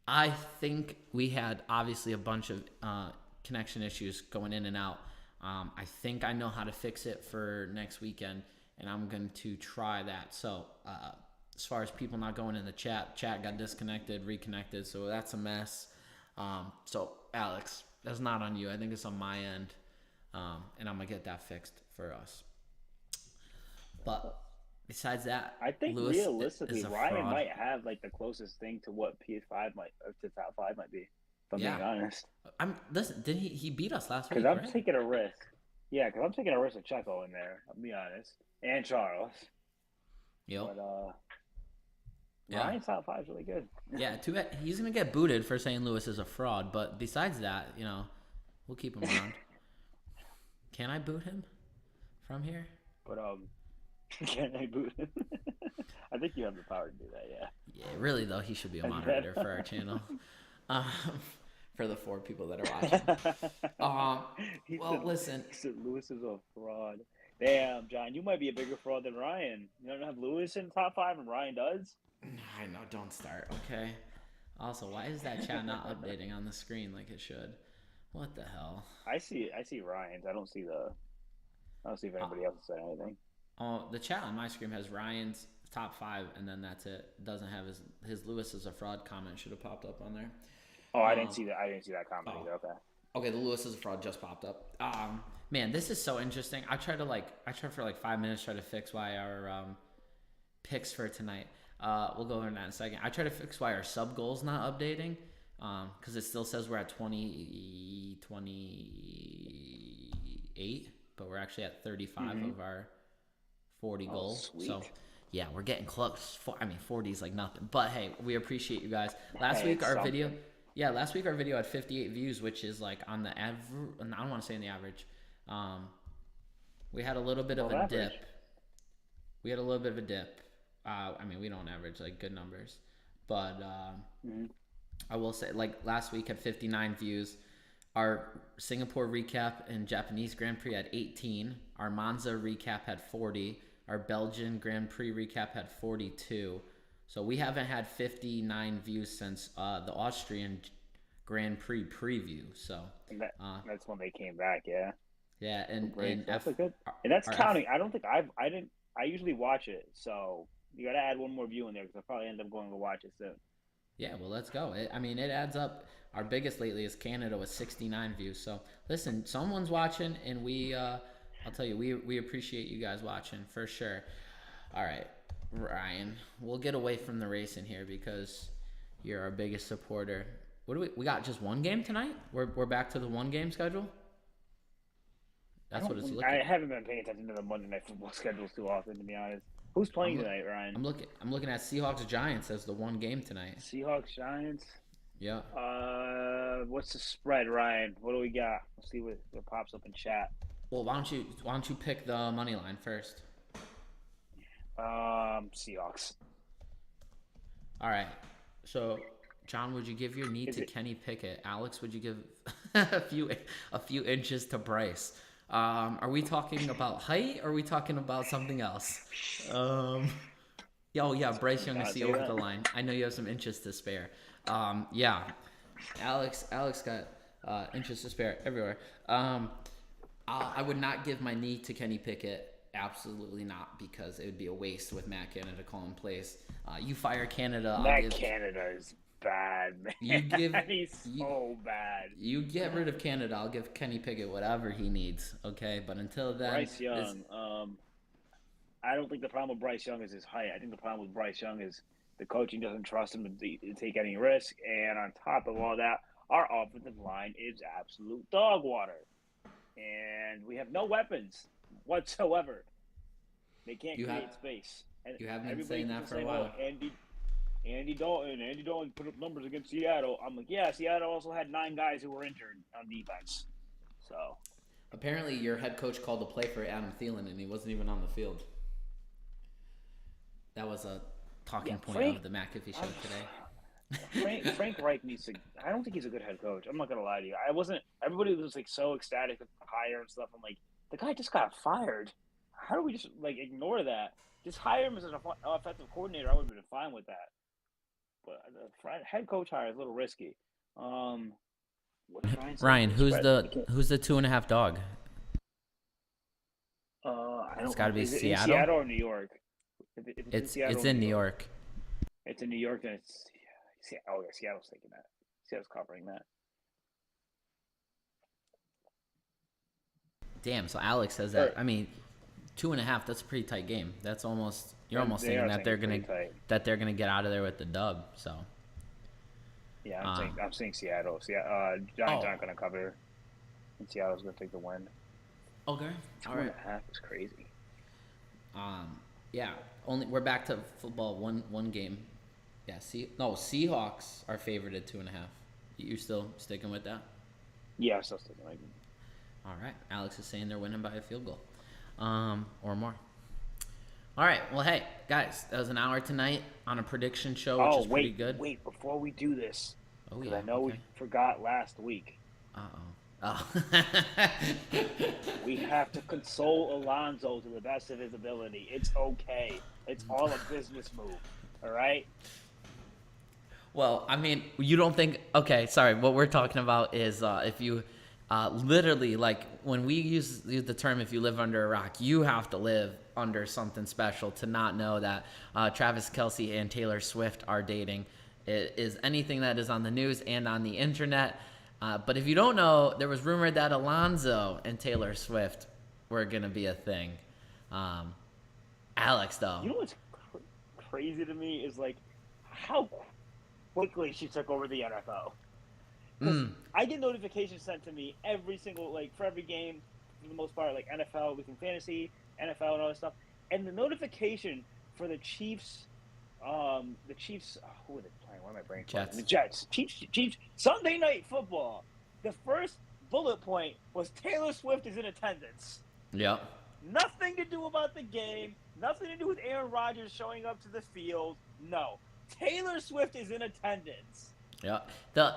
I think we had obviously a bunch of connection issues going in and out. I think I know how to fix it for next weekend, and I'm going to try that. So as far as people not going in the chat got disconnected, reconnected, so that's a mess. So Alex, that's not on you. I think it's on my end, and I'm gonna get that fixed for us. But besides that, I think Lewis realistically, is a Ryan fraud. might have like the closest thing to what PS5 might, or to top five might be. If I'm Yeah, being honest, listen. Did he beat us last because week? I'm Right? taking a risk. Yeah, because I'm taking a risk with Checo in there. I'll be honest, and Charles. Yep. But Yeah. Ryan's top five is really good. Yeah. He's gonna get booted for saying Lewis is a fraud. But besides that, we'll keep him around. Can I boot him from here? But can I boot him? I think you have the power to do that. Yeah. Yeah. Really though, he should be a moderator for our channel. Um, for the 4 people that are watching. Listen. He said Lewis is a fraud. Damn, John, you might be a bigger fraud than Ryan. You don't have Lewis in the top five, and Ryan does. I know. Don't start. Okay. Also, why is that chat not updating on the screen like it should? What the hell? I see Ryan's. I don't see if anybody else said anything. Oh, the chat on my screen has Ryan's top 5, and then that's it. It doesn't have his Lewis is a fraud comment. Should have popped up on there. Oh, I didn't see that. I didn't see that comment either. Okay. Okay, the Lewis is a fraud just popped up. Man, this is so interesting. I tried for like 5 minutes try to fix why our picks for tonight. We'll go over that in a second. I try to fix why our sub goal's not updating. Because it still says we're at 28, but we're actually at 35 of our 40 goals. Sweet. So, yeah, we're getting close. 40 is like nothing. But hey, we appreciate you guys. Last week our video had 58 views, which is like on the average. I don't want to say in the average. We had a little bit of a dip. We had a little bit of a dip. We don't average like good numbers, but I will say, like, last week had 59 views. Our Singapore recap and Japanese Grand Prix had 18. Our Monza recap had 40. Our Belgian Grand Prix recap had 42. So we haven't had 59 views since the Austrian Grand Prix preview. So that's when they came back. Yeah. Yeah, and that's good. And that's counting. I don't think I usually watch it, so you got to add one more view in there because I'll probably end up going to watch it soon. Yeah, well, let's go. It adds up. Our biggest lately is Canada with 69 views. So, listen, someone's watching, and I'll tell you, we appreciate you guys watching for sure. All right, Ryan, we'll get away from the racing here because you're our biggest supporter. What do we got? Just one game tonight? We're back to the one game schedule. That's what it's looking. I haven't been paying attention to the Monday Night Football schedules too often, to be honest. Who's playing tonight, Ryan? I'm looking at Seahawks Giants as the one game tonight. Seahawks Giants. Yeah. What's the spread, Ryan? What do we got? Let's see what pops up in chat. Well, why don't you pick the money line first? Seahawks. All right. So, John, would you give your knee to Kenny Pickett? Alex, would you give a few inches to Bryce? Are we talking about height or are we talking about something else? Yeah, Bryce Young is over the line. I know you have some inches to spare. Yeah, Alex got inches to spare everywhere. I would not give my knee to Kenny Pickett. Absolutely not, because it would be a waste with Matt Canada calling plays. You fire Canada. Canada is bad, man. He's so bad. You get rid of Canada, I'll give Kenny Pickett whatever he needs, okay? But until then... Bryce Young, I don't think the problem with Bryce Young is his height. I think the problem with Bryce Young is the coaching doesn't trust him to take any risk. And on top of all that, our offensive line is absolute dog water. And we have no weapons whatsoever. They can't create space. And you have been saying that for a while. Andy Dalton. Andy Dalton put up numbers against Seattle. I'm like, yeah, Seattle also had 9 guys who were injured on defense. So Apparently, your head coach called a play for Adam Thielen, and he wasn't even on the field. That was a talking yeah, point of the McAfee show today. Frank Reich needs to. I don't think he's a good head coach. I'm not gonna lie to you. I wasn't. Everybody was like so ecstatic with the hire and stuff. I'm like, the guy just got fired. How do we just like ignore that? Just hire him as an offensive coordinator. I would have been fine with that. But the head coach hire is a little risky. What did Ryan say? Ryan, who's the 2.5 dog? I don't. It's got to be is it Seattle. in Seattle or New York? If It's in New York. It's in New York, then it's. Oh yeah, Seattle's taking that. Seattle's covering that. Damn. So Alex says that. I mean, 2.5. That's a pretty tight game. That's almost. You're almost thinking that they're gonna get out of there with the dub. So. Yeah, I'm saying Seattle. Giants aren't gonna cover, and Seattle's gonna take the win. Okay. All right. 2.5 is crazy. Yeah. We're back to football. One game. Yeah. Seahawks are favored at 2.5. You still sticking with that? Yeah, I'm still sticking with it. All right. Alex is saying they're winning by a field goal, or more. All right. Well, hey guys, that was an hour tonight on a prediction show, which is pretty good. Wait, before we do this, yeah. I know we forgot last week. Oh. We have to console Alonso to the best of his ability. It's okay. It's all a business move. All right. Well, I mean, you don't think? Okay, sorry. What we're talking about is if you literally, like, when we use the term "if you live under a rock," you have to live under something special to not know that Travis Kelce and Taylor Swift are dating. It is anything that is on the news and on the internet. But if you don't know, there was rumored that Alonso and Taylor Swift were going to be a thing. Alex, though. You know what's crazy to me is, like, how quickly she took over the NFL. I get notifications sent to me every single, like, for every game, for the most part, like NFL, within fantasy, NFL, and all that stuff. And the notification for the Chiefs, who are they playing? Why am I brain? Jets. The Jets. Chiefs. Sunday Night Football. The first bullet point was Taylor Swift is in attendance. Yep. Nothing to do about the game. Nothing to do with Aaron Rodgers showing up to the field. No. Taylor Swift is in attendance. Yeah. The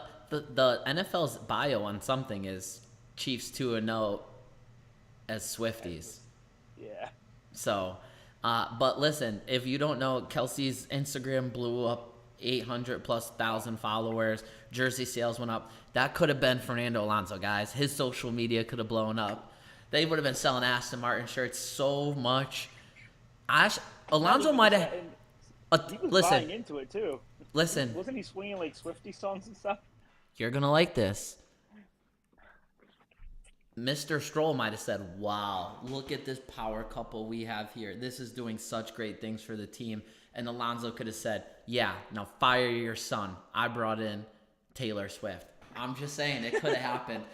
NFL's bio on something is Chiefs 2-0 as Swifties. Yeah. So, but listen, if you don't know, Kelsey's Instagram blew up 800,000+ followers. Jersey sales went up. That could have been Fernando Alonso, guys. His social media could have blown up. They would have been selling Aston Martin shirts so much. Alonso might have. He was buying into it too. Listen. Wasn't he swinging like Swiftie songs and stuff? You're gonna like this. Mr. Stroll might have said, "Wow, look at this power couple we have here. This is doing such great things for the team." And Alonso could have said, "Yeah, now fire your son. I brought in Taylor Swift." I'm just saying it could have happened.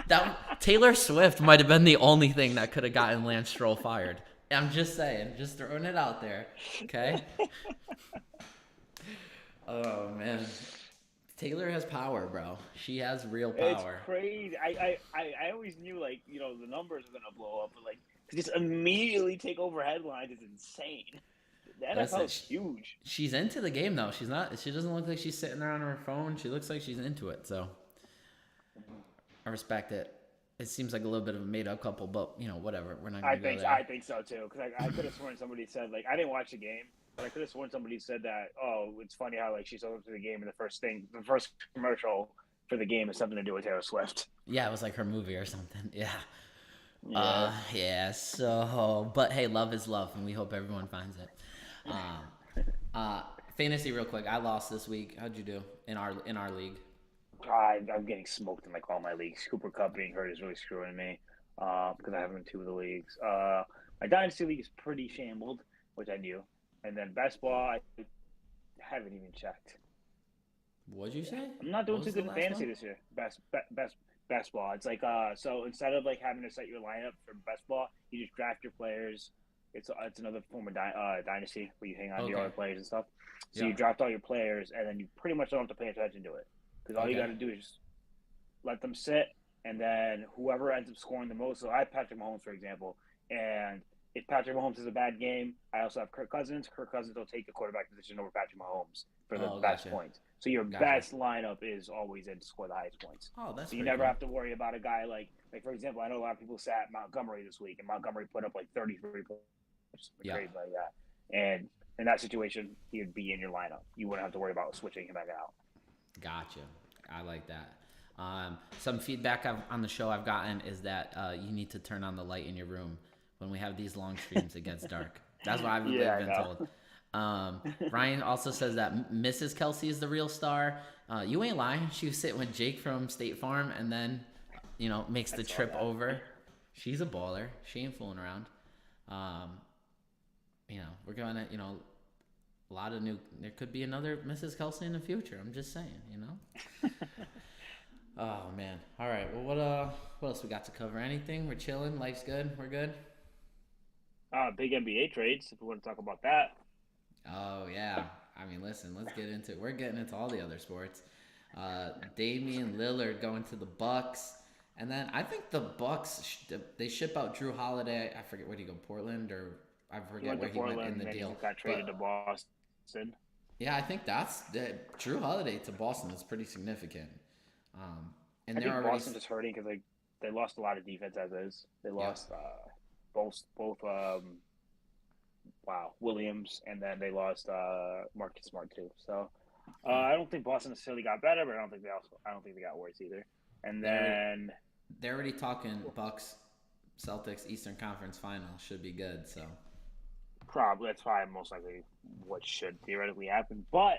That Taylor Swift might have been the only thing that could have gotten Lance Stroll fired. I'm just saying, just throwing it out there, okay? Oh man, Taylor has power, bro. She has real power. It's crazy. I always knew, like, you know, the numbers are gonna blow up, but like to just immediately take over headlines is insane. The NFL is huge. She's into the game though. She doesn't look like she's sitting there on her phone. She looks like she's into it. So I respect it. It seems like a little bit of a made-up couple, but you know, whatever. We're not gonna go there. I think so too, because I could have sworn somebody said, like, I didn't watch the game, but I could have sworn somebody said that. Oh, it's funny how like she's over to the game, and the first commercial for the game has something to do with Taylor Swift. Yeah, it was like her movie or something. Yeah. Yeah. So, but hey, love is love, and we hope everyone finds it. Fantasy, real quick. I lost this week. How'd you do in our league? I'm getting smoked in like all my leagues. Cooper Cup being hurt is really screwing me because I have him in 2 of the leagues. My dynasty league is pretty shambled, which I knew, and then best ball I haven't even checked. What'd you say? I'm not doing too good in fantasy this year. Best ball. It's like so instead of like having to set your lineup for best ball, you just draft your players It's another form of dynasty where you hang on to your Okay. other players and stuff. So you Yeah. draft all your players, and then you pretty much don't have to pay attention to it because all you got Okay. to do is just let them sit, and then whoever ends up scoring the most. So I have Patrick Mahomes, for example, and if Patrick Mahomes has a bad game, I also have Kirk Cousins. Kirk Cousins will take the quarterback position over Patrick Mahomes for the Oh, best gotcha. points. So your Gotcha. best lineup is always in to score the highest points. Oh, that's So you pretty never cool. have to worry about a guy like for example, I know a lot of people sat Montgomery this week, and Montgomery put up like 33 points, something Yeah. crazy like that. And in that situation, he would be in your lineup. You wouldn't have to worry about switching him back out. Gotcha. I like that. Some feedback on the show I've gotten is that you need to turn on the light in your room when we have these long streams. It gets dark. That's what I've Yeah, I been told. know. Ryan also says that Mrs. Kelsey is the real star. You ain't lying. She was sitting with Jake from State Farm and then, makes I the saw trip that. over. She's a baller. She ain't fooling around. Um, we're going to, a lot of there could be another Mrs. Kelsey in the future. I'm just saying. Oh man. All right. Well, what else we got to cover? Anything? We're chilling. Life's good. We're good. Big NBA trades, if we want to talk about that. Oh yeah. I mean, listen. Let's get into it. We're getting into all the other sports. Damian Lillard going to the Bucks, and then I think the Bucks they ship out Drew Holiday. I forget where he go, Portland, or I He forget went to where he went Portland, in and the then he deal. just got traded to But Boston. yeah, I think that's Drew Holiday to Boston is pretty significant. Um, and I they're think already Boston just hurting because they lost a lot of defense as is. They yeah. lost both Williams, and then they lost Marcus Smart too. So Yeah. I don't think Boston necessarily got better, but I don't think they got worse either. And They're already then they're already talking Bucks Celtics Eastern Conference Final should be good. So probably that's probably most likely what should theoretically happen. But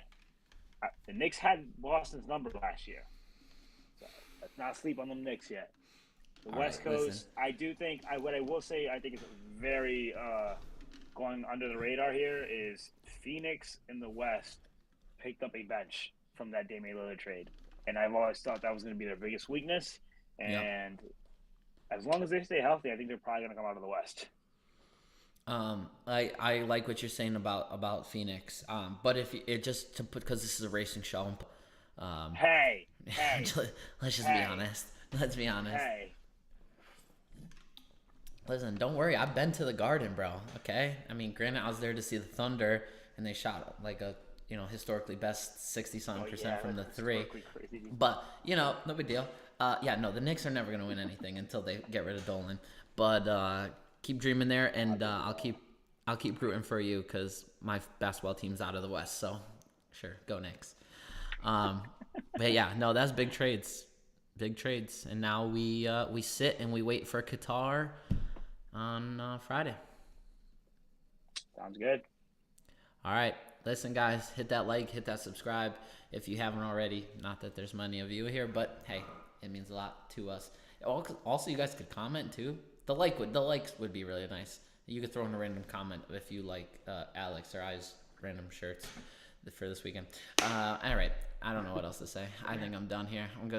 the Knicks had Boston's number last year, so let's not sleep on the Knicks yet. The all West right, listen. Coast, I do think what I will say, I think it's very going under the radar here is Phoenix in the West picked up a bench from that Damian Lillard trade, and I've always thought that was going to be their biggest weakness. Yep. And as long as they stay healthy, I think they're probably going to come out of the West. I like what you're saying about Phoenix. But if it just to put because this is a racing show. Um, Hey, hey, let's just be hey, honest. Let's be honest. hey. Listen, don't worry. I've been to the Garden, bro. Okay. I mean, granted, I was there to see the Thunder, and they shot like a historically best 60 something Oh percent yeah, from the that's three. historically crazy. But no big deal. Yeah, no, the Knicks are never gonna win anything until they get rid of Dolan. But keep dreaming there, and I'll keep rooting for you because my basketball team's out of the West. So sure, go Knicks. But yeah, no, that's big trades, and now we sit and we wait for Qatar on Friday. Sounds good. All right. Listen, guys, hit that like, hit that subscribe if you haven't already. Not that there's many of you here, but hey, it means a lot to us. Also, you guys could comment too. The likes would be really nice. You could throw in a random comment if you like Alex or I's random shirts for this weekend. All right. I don't know what else to say. I think I'm done here. I'm gonna